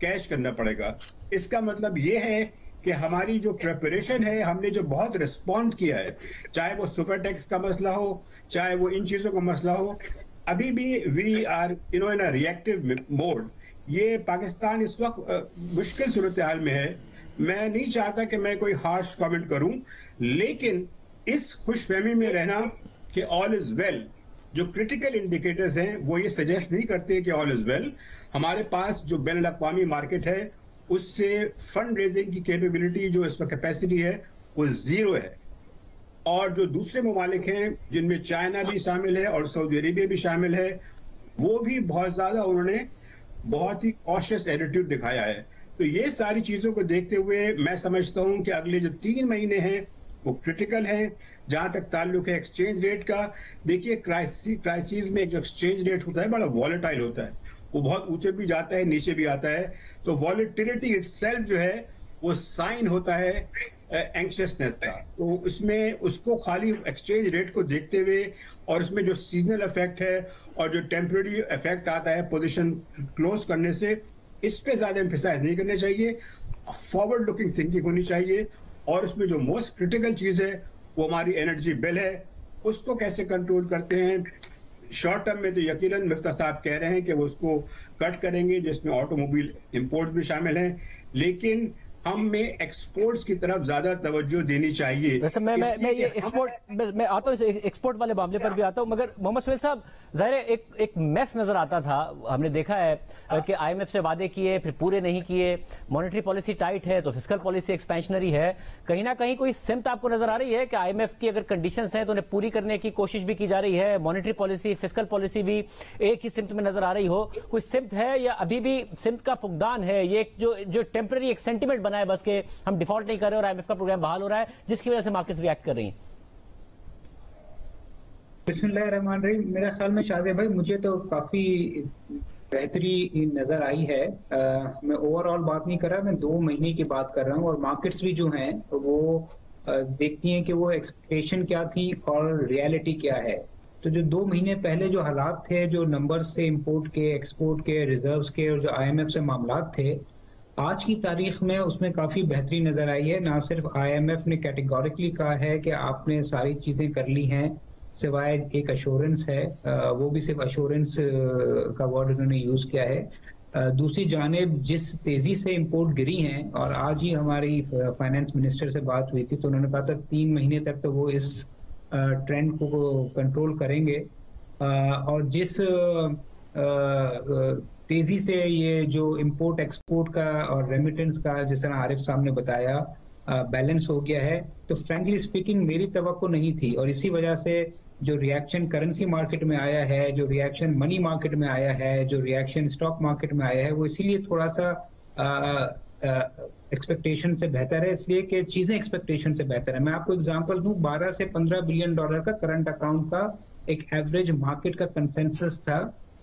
Speaker 7: कैश करना पड़ेगा. इसका मतलब ये है कि हमारी जो प्रिपरेशन है, हमने जो बहुत रिस्पॉन्ड किया है, चाहे वो सुपर टैक्स का मसला हो, चाहे वो इन चीजों का मसला हो, अभी भी we are in a reactive mode. ये पाकिस्तान इस वक्त मुश्किल सूरत हाल में है। मैं नहीं चाहता कि मैं कोई हार्श कमेंट करूं, लेकिन इस खुशफहमी में रहना कि ऑल इज वेल, जो क्रिटिकल इंडिकेटर्स हैं वो ये सजेस्ट नहीं करते कि ऑल इज वेल। हमारे पास जो बैनुल अक़वामी मार्केट है उससे फंड रेजिंग की कैपेबिलिटी, जो इस वक्त कैपेसिटी है, वो जीरो है। और जो दूसरे ममालिक हैं जिनमें चाइना भी शामिल है और सऊदी अरेबिया भी शामिल है, वो भी बहुत ज्यादा उन्होंने बहुत ही कॉशियस एटीट्यूड दिखाया है। तो ये सारी चीजों को देखते हुए मैं समझता हूं कि अगले जो 3 महीने हैं वो क्रिटिकल है। जहां तक ताल्लुक है एक्सचेंज रेट का, देखिए क्राइसिस में जो एक्सचेंज रेट होता है बड़ा वॉलेटाइल होता है, वो बहुत ऊंचे भी जाता है नीचे भी आता है। तो वॉलेटिलिटी इटसेल्फ जो है वो साइन होता है एंक्शियसनेस का। तो इसमें उसको खाली एक्सचेंज रेट को देखते हुए और इसमें जो सीजनल इफेक्ट है और जो टेम्पररी इफेक्ट आता है पोजीशन क्लोज करने से, इस पे ज्यादा एम्फेसाइज नहीं करना चाहिए। फॉरवर्ड लुकिंग थिंकिंग होनी चाहिए। और उसमें जो मोस्ट क्रिटिकल चीज है वो हमारी एनर्जी बिल है, उसको कैसे कंट्रोल करते हैं। शॉर्ट टर्म में तो यकीनन मिफ्ता साहब कह रहे हैं कि वो उसको कट करेंगे, जिसमें ऑटोमोबाइल इंपोर्ट्स भी शामिल हैं, लेकिन हमें एक्सपोर्ट्स की तरफ ज्यादा तवज्जो देनी चाहिए।
Speaker 1: वैसे मैं ये एक्सपोर्ट मैं आता हूँ, एक्सपोर्ट वाले मामले पर भी आता हूँ, मगर मोहम्मद सुहेल साहब ज़ाहिर है एक मैस नजर आता था। हमने देखा है कि आईएमएफ से वादे किए फिर पूरे नहीं किए, मॉनेटरी पॉलिसी टाइट है तो फिस्कल पॉलिसी एक्सपेंशनरी है। कहीं ना कहीं कोई सिमत आपको नजर आ रही है कि आईएमएफ की अगर कंडीशंस हैं तो उन्हें पूरी करने की कोशिश भी की जा रही है, मॉनेटरी पॉलिसी फिस्कल पॉलिसी भी एक ही सिमत में नजर आ रही हो? कोई सिमत है या अभी भी सिमत का फुकदान है? ये जो टेम्पररी एक सेंटिमेंट बना है बस के हम डिफॉल्ट नहीं कर रहे और आईएमएफ का प्रोग्राम बहाल हो रहा है, जिसकी वजह से मार्केट्स रिएक्ट कर रही हैं?
Speaker 8: बिस्मिल्लाहिर्रहमानिर्रहीम। मेरे ख्याल में शादी भाई मुझे तो काफी बेहतरी नजर आई है। मैं ओवरऑल बात नहीं कर रहा, मैं 2 महीने की बात कर रहा हूँ। और मार्केट्स भी जो हैं वो देखती हैं कि वो एक्सपेक्टेशन क्या थी और रियलिटी क्या है। तो जो 2 महीने पहले जो हालात थे, जो नंबर्स थे इंपोर्ट के, एक्सपोर्ट के, रिजर्व्स के और जो आईएमएफ से मामलात थे, आज की तारीख में उसमें काफी बेहतरी नजर आई है। ना सिर्फ आईएमएफ ने कैटेगोरिकली कहा है कि आपने सारी चीजें कर ली हैं, सिवाय एक अश्योरेंस है, वो भी सिर्फ अश्योरेंस का वर्ड उन्होंने यूज किया है। दूसरी जानिब जिस तेजी से इंपोर्ट गिरी हैं, और आज ही हमारी फाइनेंस मिनिस्टर से बात हुई थी तो उन्होंने कहा था 3 महीने तक तो वो इस ट्रेंड को कंट्रोल करेंगे। और जिस तेजी से ये जो इंपोर्ट एक्सपोर्ट का और रेमिटेंस का, जिस तरह आरिफ साहब ने बताया, बैलेंस हो गया है, तो फ्रैंकली स्पीकिंग मेरी तवक्को नहीं थी। और इसी वजह से जो रिएक्शन करेंसी मार्केट में आया है, जो रिएक्शन मनी मार्केट में आया है, जो रिएक्शन स्टॉक मार्केट में आया है, वो इसीलिए थोड़ा सा एक्सपेक्टेशन से बेहतर है, इसलिए कि चीजें एक्सपेक्टेशन से बेहतर है। मैं आपको एग्जांपल दूं, 12 से 15 बिलियन डॉलर का करंट अकाउंट का एक एवरेज मार्केट का कंसेंसस था,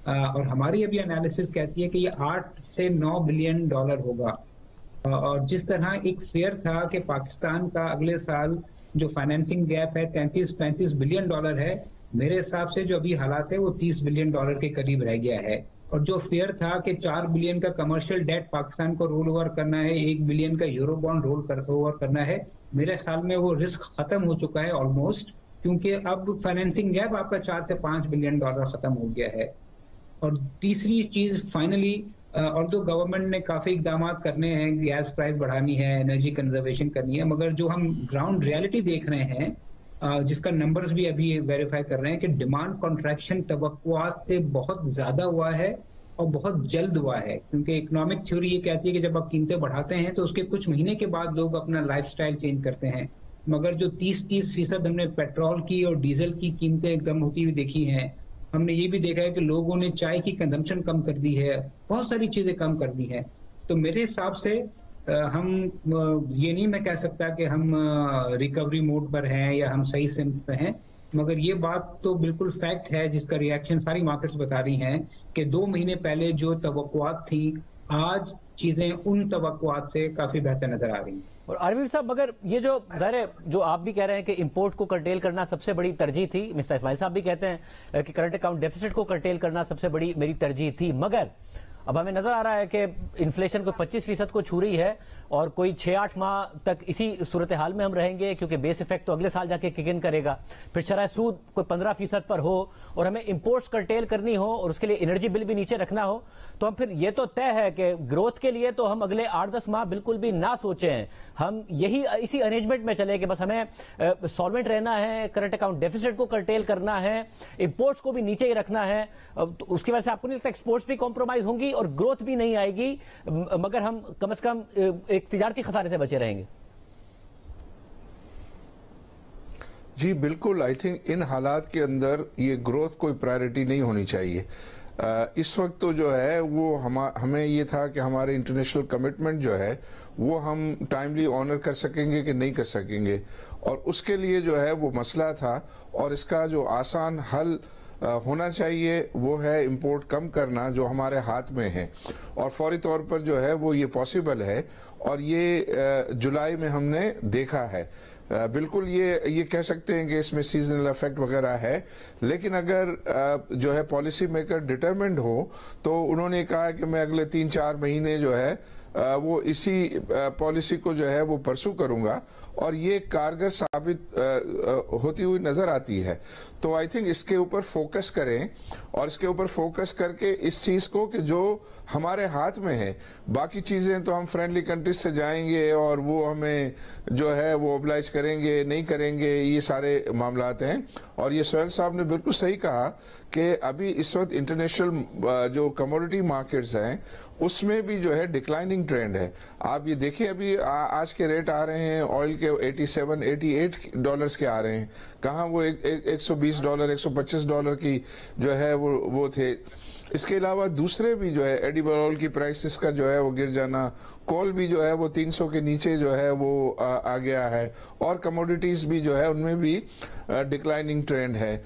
Speaker 8: और हमारी अभी एनालिसिस कहती है कि ये 8 से 9 बिलियन डॉलर होगा। और जिस तरह एक फेयर था कि पाकिस्तान का अगले साल जो फाइनेंसिंग गैप है 33-35 बिलियन डॉलर है, मेरे हिसाब से जो अभी हालात है वो 30 बिलियन डॉलर के करीब रह गया है। और जो फेयर था कि 4 बिलियन का कमर्शियल डेट पाकिस्तान को रोल ओवर करना है, 1 बिलियन का यूरो बॉन्ड रोल ओवर करना है, मेरे ख्याल में वो रिस्क खत्म हो चुका है ऑलमोस्ट, क्योंकि अब फाइनेंसिंग गैप आपका 4 से 5 बिलियन डॉलर खत्म हो गया है। और तीसरी चीज फाइनली, और तो गवर्नमेंट ने काफी इकदाम करने हैं, गैस प्राइस बढ़ानी है, एनर्जी कंजर्वेशन करनी है, मगर जो हम ग्राउंड रियलिटी देख रहे हैं, जिसका नंबर्स भी अभी वेरीफाई कर रहे हैं कि डिमांड कॉन्ट्रैक्शन तवक्कुआत से बहुत ज्यादा हुआ है और बहुत जल्द हुआ है। क्योंकि इकोनॉमिक थ्योरी ये कहती है कि जब आप कीमतें बढ़ाते हैं तो उसके कुछ महीने के बाद लोग अपना लाइफस्टाइल चेंज करते हैं, मगर जो 30% हमने पेट्रोल की और डीजल की कीमतें कम होती हुई देखी हैं, हमने ये भी देखा है कि लोगों ने चाय की कंजम्पशन कम कर दी है, बहुत सारी चीजें कम कर दी हैं। तो मेरे हिसाब से हम ये नहीं मैं कह सकता कि हम रिकवरी मोड पर हैं या हम सही सिमत पे हैं, मगर ये बात तो बिल्कुल फैक्ट है जिसका रिएक्शन सारी मार्केट्स बता रही हैं कि 2 महीने पहले जो तवक्कुआत थी, आज चीजें उन तवक्कुआत से काफी बेहतर नजर आ रही हैं।
Speaker 1: और आरबी साहब, मगर ये जो ज़ाहिर है जो आप भी कह रहे हैं कि इंपोर्ट को कर्टेल करना सबसे बड़ी तरजीह थी, मिस्टर इस्माइल साहब भी कहते हैं कि करंट अकाउंट डेफिसिट को कर्टेल करना सबसे बड़ी मेरी तरजीह थी, मगर اب ہمیں نظر آ رہا ہے کہ انفلیشن کو 25% کو چھو رہی ہے اور کوئی 6-8 ماہ تک اسی صورتحال میں ہم رہیں گے کیونکہ بیس افیکٹ تو اگلے سال جا کے کک ان کرے گا. پھر شرح سود کوئی 15% پر ہو اور ہمیں امپورٹس کرٹیل کرنی ہو اور اس کے لیے انرجی بل بھی نیچے رکھنا ہو تو ہم پھر یہ تو طے ہے کہ گروتھ کے لیے تو ہم اگلے 8-10 ماہ بالکل بھی نہ سوچیں. ہم اسی ارینجمنٹ میں چلے کہ بس ہمیں سالوینٹ رہنا ہے, کرنٹ اکاؤنٹ ڈیفیسٹ کو کرٹیل کرنا ہے, امپورٹس کو بھی نیچے ہی رکھنا ہے. اس کی وجہ سے آپ کو نہیں لگتا ایکسپورٹس بھی کمپرومائز ہوں گی اور گروتھ بھی نہیں آئے گی, مگر ہم کم از کم ایک تجارتی خسارے سے بچے رہیں گے؟
Speaker 5: جی بالکل, آئی تھنک ان حالات کے اندر یہ گروتھ کوئی پرائرٹی نہیں ہونی چاہیے. اس وقت تو جو ہے وہ ہمیں یہ تھا کہ ہمارے انٹرنیشنل کمٹمنٹ جو ہے وہ ہم ٹائملی آنر کر سکیں گے کہ نہیں کر سکیں گے, اور اس کے لیے جو ہے وہ مسئلہ تھا, اور اس کا جو آسان حل ہونا چاہیے وہ ہے امپورٹ کم کرنا جو ہمارے ہاتھ میں ہے, اور فوری طور پر جو ہے وہ یہ پاسبل ہے, اور یہ جولائی میں ہم نے دیکھا ہے. بالکل یہ کہہ سکتے ہیں کہ اس میں سیزنل افیکٹ وغیرہ ہے, لیکن اگر جو ہے پالیسی میکر ڈٹرمنڈ ہو تو انہوں نے کہا کہ میں اگلے 3-4 مہینے جو ہے وہ اسی پالیسی کو جو ہے وہ پرسو کروں گا, اور یہ کارگر ثابت ہوتی ہوئی نظر آتی ہے. تو آئی تھنک اس کے اوپر فوکس کریں, اور اس کے اوپر فوکس کر کے اس چیز کو کہ جو ہمارے ہاتھ میں ہے, باقی چیزیں تو ہم فرینڈلی کنٹریز سے جائیں گے اور وہ ہمیں جو ہے وہ اوبلائج کریں گے نہیں کریں گے, یہ سارے معاملات ہیں. اور یہ سہیل صاحب نے بالکل صحیح کہا کہ ابھی اس وقت انٹرنیشنل جو کموڈٹی مارکیٹس ہیں اس میں بھی جو ہے ڈکلائننگ ٹرینڈ ہے. آپ یہ دیکھیں ابھی آج کے ریٹ آ رہے ہیں آئل کے $87-88 کے آ رہے ہیں, کہاں وہ $120 $125 کی جو ہے وہ تھے. اس کے علاوہ دوسرے بھی جو ہے ایڈیبل آئل کی پرائسز کا جو ہے وہ گر جانا, کول بھی جو ہے وہ 300 کے نیچے جو ہے وہ آ گیا ہے, اور کموڈیٹیز بھی جو ہے ان میں بھی ڈکلائننگ ٹرینڈ ہے.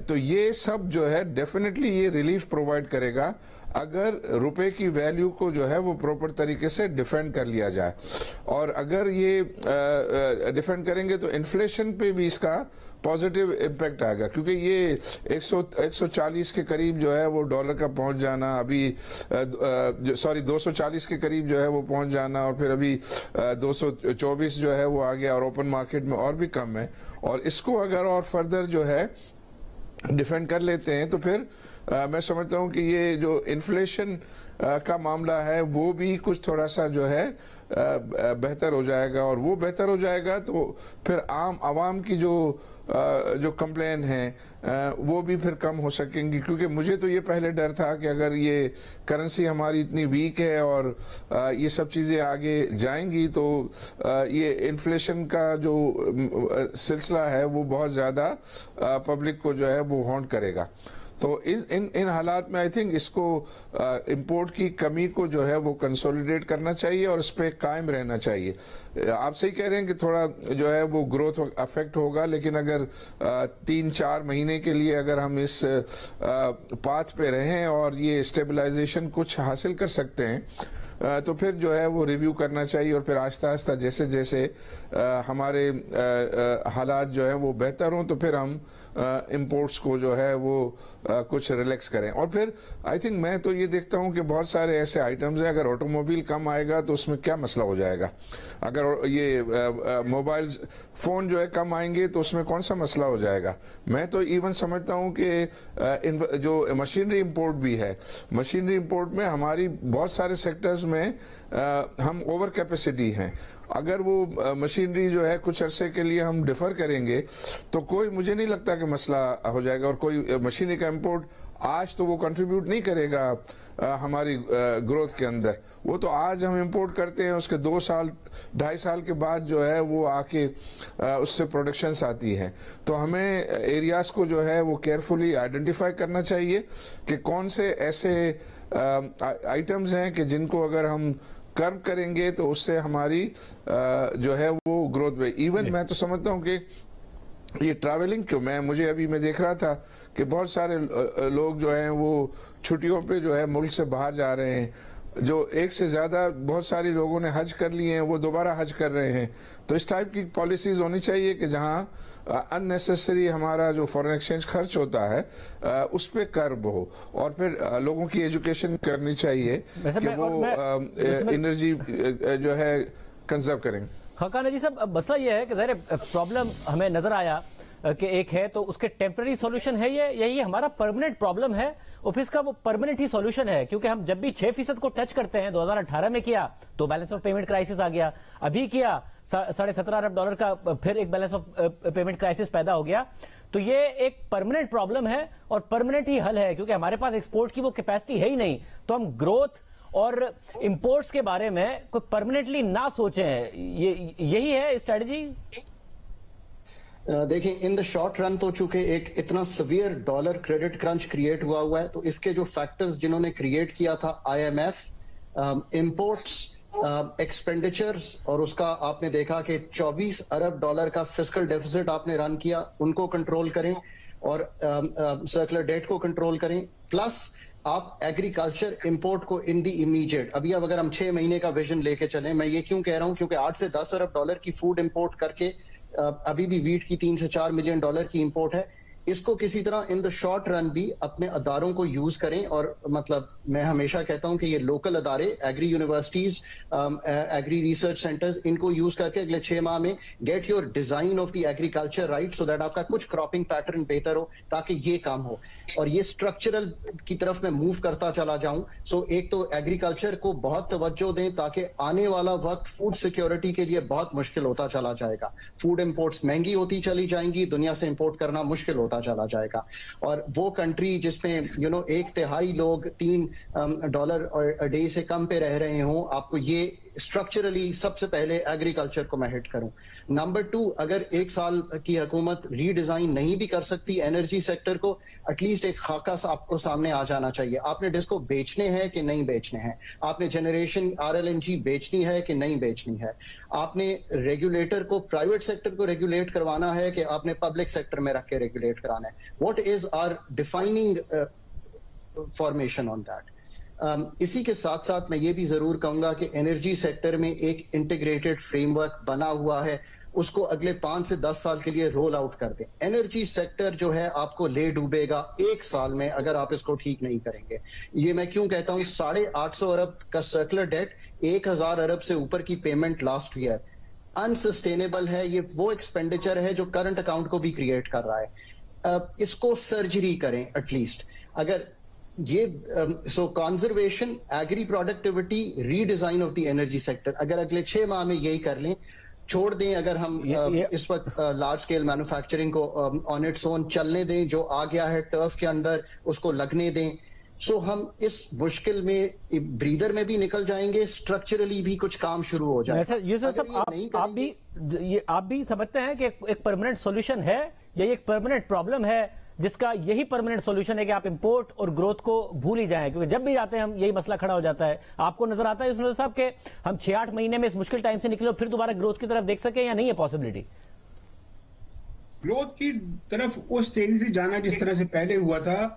Speaker 5: تو یہ سب جو ہے ڈیفینیٹلی یہ ریلیف پرووائڈ کرے گا اگر روپے کی ویلیو کو جو ہے وہ پراپر طریقے سے ڈیفینڈ کر لیا جائے. اور اگر یہ ڈیفینڈ کریں گے تو انفلیشن پہ بھی اس کا پازیٹیو امپیکٹ آئے گا, کیونکہ یہ 140 کے قریب جو ہے وہ ڈالر کا پہنچ جانا, ابھی 240 کے قریب جو ہے وہ پہنچ جانا, اور پھر ابھی 224 جو ہے وہ آ گیا, اور اوپن مارکیٹ میں اور بھی کم ہے. اور اس کو اگر اور فردر جو ہے ڈیفینڈ کر لیتے ہیں تو پھر میں سمجھتا ہوں کہ یہ جو انفلیشن کا معاملہ ہے وہ بھی کچھ تھوڑا سا جو ہے بہتر ہو جائے گا, اور وہ بہتر ہو جائے گا تو پھر عام عوام کی جو کمپلین ہیں وہ بھی پھر کم ہو سکیں گی. کیونکہ مجھے تو یہ پہلے ڈر تھا کہ اگر یہ کرنسی ہماری اتنی ویک ہے اور یہ سب چیزیں آگے جائیں گی تو یہ انفلیشن کا جو سلسلہ ہے وہ بہت زیادہ پبلک کو جو ہے وہ ہانٹ کرے گا. تو ان حالات میں آئی تھنک اس کو امپورٹ کی کمی کو جو ہے وہ کنسولیڈیٹ کرنا چاہیے اور اس پہ قائم رہنا چاہیے. آپ صحیح کہہ رہے ہیں کہ تھوڑا جو ہے وہ گروتھ افیکٹ ہوگا, لیکن اگر 3-4 مہینے کے لیے اگر ہم اس پاتھ پہ رہیں اور یہ اسٹیبلائزیشن کچھ حاصل کر سکتے ہیں تو پھر جو ہے وہ ریویو کرنا چاہیے, اور پھر آہستہ آہستہ جیسے جیسے ہمارے حالات جو ہیں وہ بہتر ہوں تو پھر ہم امپورٹس کو جو ہے وہ کچھ ریلیکس کریں. اور پھر آئی تھنک میں تو یہ دیکھتا ہوں کہ بہت سارے ایسے آئٹمز ہیں, اگر آٹوموبائل کم آئے گا تو اس میں کیا مسئلہ ہو جائے گا, اگر یہ موبائل فون جو ہے کم آئیں گے تو اس میں کون سا مسئلہ ہو جائے گا. میں تو ایون سمجھتا ہوں کہ جو مشینری امپورٹ بھی ہے, مشینری امپورٹ میں ہماری بہت سارے سیکٹرز میں ہم اوور کیپیسٹی ہیں. اگر وہ مشینری جو ہے کچھ عرصے کے لیے ہم ڈیفر کریں گے تو کوئی مجھے نہیں لگتا کہ مسئلہ ہو جائے گا, اور کوئی مشینری کا امپورٹ آج تو وہ کنٹریبیوٹ نہیں کرے گا ہماری گروتھ کے اندر. وہ تو آج ہم امپورٹ کرتے ہیں, اس کے 2-2.5 سال کے بعد جو ہے وہ آ کے اس سے پروڈکشنز آتی ہیں. تو ہمیں ایریاز کو جو ہے وہ کیئرفلی آئیڈینٹیفائی کرنا چاہیے کہ کون سے ایسے آئٹمز ہیں کہ جن کو اگر ہم کرب کریں گے تو اس سے ہماری جو ہے وہ گروتھ میں. ایون میں تو سمجھتا ہوں کہ یہ ٹریولنگ کیوں, میں دیکھ رہا تھا کہ بہت سارے لوگ جو ہیں وہ چھٹیوں پہ جو ہے ملک سے باہر جا رہے ہیں, جو ایک سے زیادہ بہت سارے لوگوں نے حج کر لیے ہیں وہ دوبارہ حج کر رہے ہیں. تو اس ٹائپ کی پالیسیز ہونی چاہیے کہ جہاں unnecessary ہمارا جو فورن ایکسچینج خرچ ہوتا ہے اس پہ کرب ہو, اور پھر لوگوں کی ایجوکیشن کرنی چاہیے کہ وہ انرجی جو ہے کنزرو کریں.
Speaker 1: خاقان جی صاحب, مسئلہ یہ ہے کہ ظاہر پرابلم ہمیں نظر آیا کہ ایک ہے تو اس کے ٹیمپرری سولوشن ہے یہی ہمارا پرماننٹ پرابلم ہے, اور پھر اس کا وہ پرماننٹ ہی سولوشن ہے, کیونکہ ہم جب بھی 6% کو ٹچ کرتے ہیں, 2018 میں کیا تو بیلنس آف پیمنٹ کرائسس آ گیا, ابھی کیا $17.5 ارب کا پھر ایک بیلنس آف پیمنٹ کرائسس پیدا ہو گیا. تو یہ ایک پرماننٹ پرابلم ہے اور پرماننٹ ہی حل ہے, کیونکہ ہمارے پاس ایکسپورٹ کی وہ کیپیسٹی ہے ہی نہیں, تو ہم گروتھ اور امپورٹس کے بارے میں کوئی پرماننٹلی نہ سوچیں, یہی ہے اسٹریٹجی.
Speaker 6: دیکھیں ان دا شارٹ رن تو چونکہ ایک اتنا severe dollar credit crunch create ہوا ہے, تو اس کے جو فیکٹرز جنہوں نے کریٹ کیا تھا IMF, امپورٹس, ایکسپینڈیچرز, اور اس کا آپ نے دیکھا کہ $24 ارب کا فسکل ڈیفیسٹ آپ نے رن کیا, ان کو کنٹرول کریں اور سرکولر ڈیٹ کو کنٹرول کریں, پلس آپ ایگریکلچر امپورٹ کو ان دی امیجیٹ, ابھی اب اگر ہم 6 مہینے کا ویژن لے کے چلیں, میں یہ کیوں کہہ رہا ہوں کیونکہ $8 سے $10 ارب کی فوڈ امپورٹ کر کے ابھی بھی ویٹ کی $3 سے $4 ملین کی امپورٹ ہے, اس کو کسی طرح ان دا شارٹ رن بھی اپنے اداروں کو یوز کریں. اور مطلب میں ہمیشہ کہتا ہوں کہ یہ لوکل ادارے, agri universities, agri research centres, ان کو یوز کر کے اگلے 6 ماہ میں get your design of the agriculture right, so that آپ کا کچھ کراپنگ پیٹرن بہتر ہو, تاکہ یہ کام ہو. اور یہ اسٹرکچرل کی طرف میں موو کرتا چلا جاؤں. سو ایک تو ایگریکلچر کو بہت توجہ دیں, تاکہ آنے والا وقت فوڈ سیکیورٹی کے لیے بہت مشکل ہوتا چلا جائے گا. فوڈ امپورٹس مہنگی ہوتی چلی جائیں گی, دنیا سے امپورٹ کرنا مشکل ہوتا چلا جائے گا. اور وہ کنٹری جس میں 1/3 لوگ $3 ڈے سے کم پہ رہ رہے ہوں, آپ کو یہ اسٹرکچرلی سب سے پہلے ایگریکلچر کو میں ہٹ کروں. نمبر 2, اگر 1 سال کی حکومت ری ڈیزائن نہیں بھی کر سکتی انرجی سیکٹر کو, ایٹ لیسٹ ایک خاکہ آپ کو سامنے آ جانا چاہیے. آپ نے ڈسکو بیچنے ہیں کہ نہیں بیچنے ہیں, آپ نے جنریشن RLNG بیچنی ہے کہ نہیں بیچنی ہے, آپ نے ریگولیٹر کو, پرائیویٹ سیکٹر کو ریگولیٹ کروانا ہے کہ آپ نے پبلک سیکٹر میں رکھ کے ریگولیٹ کرانا ہے. What is our defining formation on that. اسی کے ساتھ ساتھ میں یہ بھی ضرور کہوں گا کہ انرجی سیکٹر میں ایک انٹیگریٹڈ فریم ورک بنا ہوا ہے, اس کو اگلے 5 سے 10 سال کے لیے رول آؤٹ کر دیں. انرجی سیکٹر جو ہے آپ کو لے ڈوبے گا 1 سال میں اگر آپ اس کو ٹھیک نہیں کریں گے. یہ میں کیوں کہتا ہوں, 850 ارب کا سرکولر ڈیٹ, 1000 ارب سے اوپر کی پیمنٹ لاسٹ ایئر انسسٹینیبل ہے. یہ وہ ایکسپینڈیچر ہے جو کرنٹ اکاؤنٹ کو بھی کریٹ کر رہا ہے. اس کو سرجری کریں ایٹ لیسٹ. اگر یہ so conservation, agri productivity, redesign of the energy sector, اگر اگلے 6 ماہ میں یہی کر لیں, چھوڑ دیں اگر ہم اس وقت لارج اسکیل مینوفیکچرنگ کو آن اٹس اون چلنے دیں, جو آ گیا ہے ٹرف کے اندر اس کو لگنے دیں, سو ہم اس مشکل میں بریدر میں بھی نکل جائیں گے, اسٹرکچرلی بھی کچھ کام شروع ہو جائے.
Speaker 1: یوسف صاحب, آپ بھی سمجھتے ہیں کہ ایک پرماننٹ سولوشن ہے یا ایک پرماننٹ پرابلم ہے جس کا یہی پرماننٹ سولوشن ہے کہ آپ امپورٹ اور گروتھ کو بھول ہی جائیں, کیونکہ جب بھی جاتے ہیں ہم یہی مسئلہ کھڑا ہو جاتا ہے. آپ کو نظر آتا ہے یوسف صاحب کہ ہم 6-8 مہینے میں اس مشکل ٹائم سے نکلے اور پھر دوبارہ گروتھ کی طرف دیکھ سکیں, یا نہیں ہے پاسبلٹی
Speaker 7: گروتھ کی طرف اس تیزی سے جانا جس طرح سے پہلے ہوا تھا؟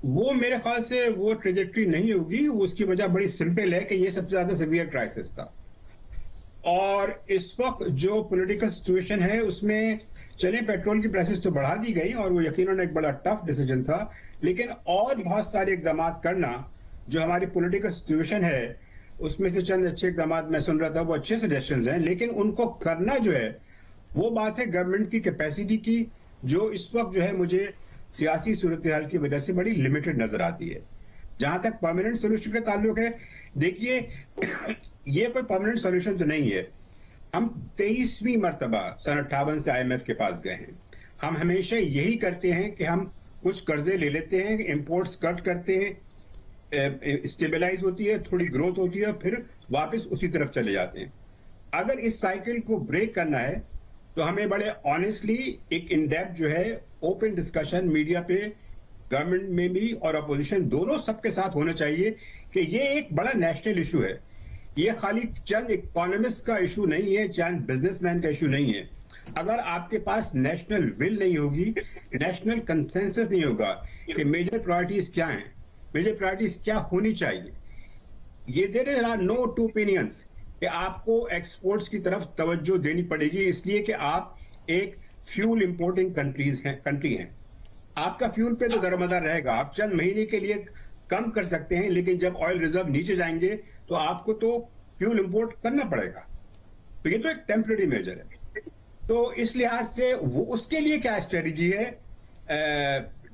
Speaker 7: وہ میرے خیال سے وہ ٹریجیکٹری نہیں ہوگی. اس کی وجہ بڑی سمپل ہے کہ یہ سب سے زیادہ سیویئر کرائسس تھا, اور اس وقت جو پولیٹیکل سچویشن ہے اس میں چلیں پیٹرول کی پرائسز تو بڑھا دی گئی اور وہ یقیناً ایک بڑا ٹف ڈیسیجن تھا, لیکن اور بہت سارے اقدامات کرنا جو ہماری پولیٹیکل سچویشن ہے اس میں سے چند اچھے اقدامات میں سن رہا تھا, وہ اچھے سجیشنز ہیں, لیکن ان کو کرنا جو ہے وہ بات ہے گورنمنٹ کی کیپیسٹی کی, جو اس وقت جو ہے مجھے سیاسی صورتحال کی وجہ سے بڑی لمیٹڈ نظر آتی ہے. جہاں تک پرماننٹ سولوشن کا تعلق ہے, دیکھیے یہ کوئی پرماننٹ سولوشن تو نہیں ہے. ہم 23ویں مرتبہ سن 58 سے IMF کے پاس گئے ہیں. ہم ہمیشہ یہی کرتے ہیں کہ ہم کچھ قرضے لے لیتے ہیں, امپورٹس کٹ کرتے ہیں, اسٹیبلائز ہوتی ہے, تھوڑی گروتھ ہوتی ہے, پھر واپس اسی طرف چلے جاتے ہیں. اگر اس سائیکل کو بریک کرنا ہے تو ہمیں بڑے آنیسٹلی ایک ان ڈیپتھ جو ہے اوپن ڈسکشن میڈیا پہ, گورنمنٹ میں بھی اور اپوزیشن دونوں سب کے ساتھ ہونا چاہیے کہ یہ ایک بڑا نیشنل ایشو ہے. یہ خالی چند اکانومسٹ کا ایشو نہیں ہے, چند بزنس مین کا ایشو نہیں ہے. اگر آپ کے پاس نیشنل ول نہیں ہوگی, نیشنل کنسنسس نہیں ہوگا کہ میجر پرائرٹیز کیا ہیں, میجر پرائرٹیز کیا ہونی چاہیے, یہ there are no two opinions کہ آپ کو ایکسپورٹس کی طرف توجہ دینی پڑے گی, اس لیے کہ آپ ایک फ्यूल इंपोर्टिंग कंट्री हैं। आपका फ्यूल पे तो दरमदार रहेगा, आप चंद महीने के लिए कम कर सकते हैं, लेकिन जब ऑयल रिजर्व नीचे जाएंगे तो आपको तो फ्यूल इंपोर्ट करना पड़ेगा। तो ये तो एक टेम्परेरी मेजर है। तो इस लिहाज से वो उसके लिए क्या स्ट्रेटेजी है?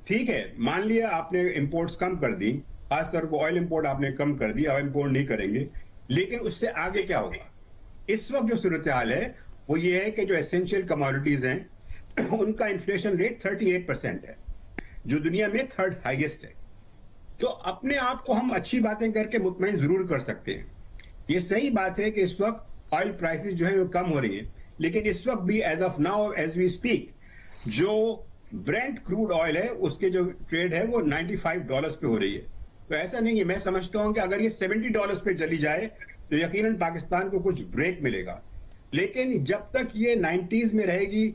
Speaker 7: ठीक है, मान लिया आपने इंपोर्ट्स कम कर दी, खासतौर पर ऑयल इंपोर्ट आपने कम कर दी, अब इंपोर्ट नहीं करेंगे, लेकिन उससे आगे क्या होगा? इस वक्त जो सूरत हाल है वो ये है कि जो एसेंशियल कमोडिटीज हैं उनका इन्फ्लेशन रेट 38% है, जो दुनिया में थर्ड हाईएस्ट है। तो अपने आप को हम अच्छी बातें करके मुतमईन जरूर कर सकते हैं। ये सही बात है कि इस वक्त ऑयल प्राइसेस जो है वो कम हो रही हैं, लेकिन इस वक्त भी as of now as we speak जो ब्रेंट क्रूड ऑयल है उसके जो ट्रेड है वो $95 पे हो रही है। तो ऐसा नहीं है, मैं समझता हूं कि अगर ये $70 पे चली जाए तो यकीनन पाकिस्तान को कुछ ब्रेक मिलेगा, लेकिन जब तक ये 90s में रहेगी,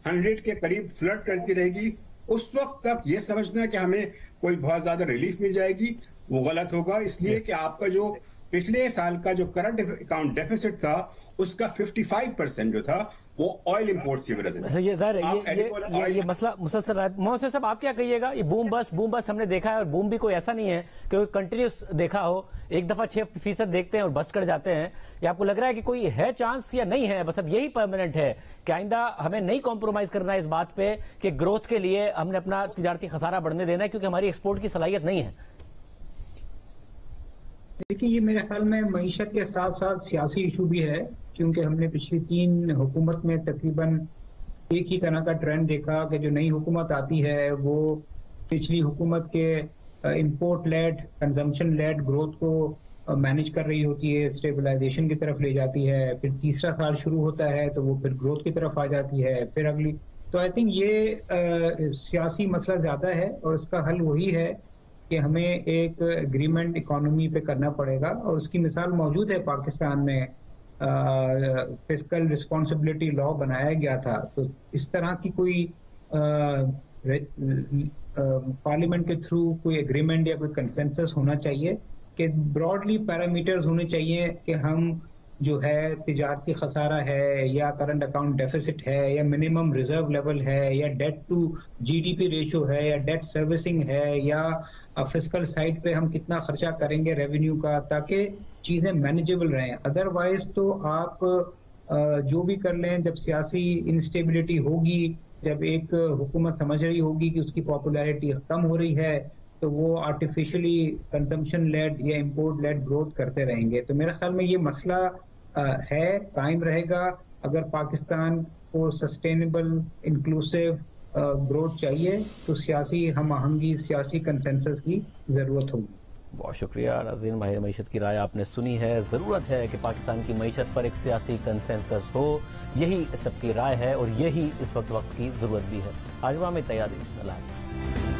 Speaker 7: 100 के करीब फ्लर्ट करती रहेगी, उस वक्त तक ये समझना कि हमें कोई बहुत ज्यादा रिलीफ मिल जाएगी वो गलत होगा। इसलिए कि आपका जो पिछले साल का जो करंट अकाउंट डेफिसिट था उसका 55% जो था वो ऑयल इंपोर्ट की वजह से।
Speaker 1: ये मसला मुसलसल रहा है। मोहसिन साहब, आप क्या कहिएगा? ये बूम बस हमने देखा है, और बूम भी कोई ऐसा नहीं है कि कंटिन्यूस देखा हो, एक दफा 6% देखते हैं और बस्ट कर जाते हैं। या आपको लग रहा है कि कोई है चांस या नहीं है, बस अब यही परमानेंट है कि आइंदा हमें नहीं कॉम्प्रोमाइज करना है इस बात पे कि ग्रोथ के लिए हमने अपना तिजारती खसारा बढ़ने देना है क्योंकि हमारी एक्सपोर्ट की सलाहियत नहीं है?
Speaker 8: देखिए, ये मेरे ख्याल में मईशत के साथ साथ सियासी इशू भी है, क्योंकि हमने पिछली 3 हुकूमत में तकरीबन एक ही तरह का ट्रेंड देखा कि जो नई हुकूमत आती है वो पिछली हुकूमत के import led, consumption led growth को मैनेज कर रही होती है, स्टेबलाइजेशन की तरफ ले जाती है, फिर तीसरा साल शुरू होता है तो वो फिर ग्रोथ की तरफ आ जाती है, फिर अगली। तो आई थिंक ये सियासी मसला ज्यादा है और इसका हल वही है कि हमें एक एग्रीमेंट इकोनॉमी पे करना पड़ेगा, और उसकी मिसाल मौजूद है पाकिस्तान में। फिस्कल रिस्पॉन्सिबिलिटी लॉ बनाया गया था, तो इस तरह की कोई पार्लियामेंट के थ्रू कोई एग्रीमेंट या कोई कंसेंसस होना चाहिए कि ब्रॉडली पैरामीटर्स होने चाहिए कि हम जो है तिजारती खसारा है या करंट अकाउंट डेफिसिट है या मिनिमम रिजर्व लेवल है या डेट टू जीडीपी रेशियो है या डेट सर्विसिंग है या फिस्कल साइड पे हम कितना खर्चा करेंगे रेवेन्यू का, ताकि चीजें मैनेजेबल रहें। अदरवाइज तो आप जो भी कर लें, जब सियासी इंस्टेबिलिटी होगी, जब एक हुकूमत समझ रही होगी कि उसकी पॉपुलैरिटी कम हो रही है, तो वो आर्टिफिशियली कंजम्पशन लेड या इंपोर्ट लेड ग्रोथ करते रहेंगे। तो मेरे ख्याल में ये मसला है, कायम रहेगा। अगर पाकिस्तान को सस्टेनेबल इंक्लूसिव ग्रोथ चाहिए तो सियासी हम आहंगी, सियासी कंसेंसस की जरूरत होगी।
Speaker 1: बहुत शुक्रिया नाज़रीन, माहिर मईशत की राय आपने सुनी है। जरूरत है कि पाकिस्तान की मईशत पर एक सियासी कंसेंसस हो, यही सबकी राय है और यही इस वक्त की जरूरत भी है। आज में तैयारी।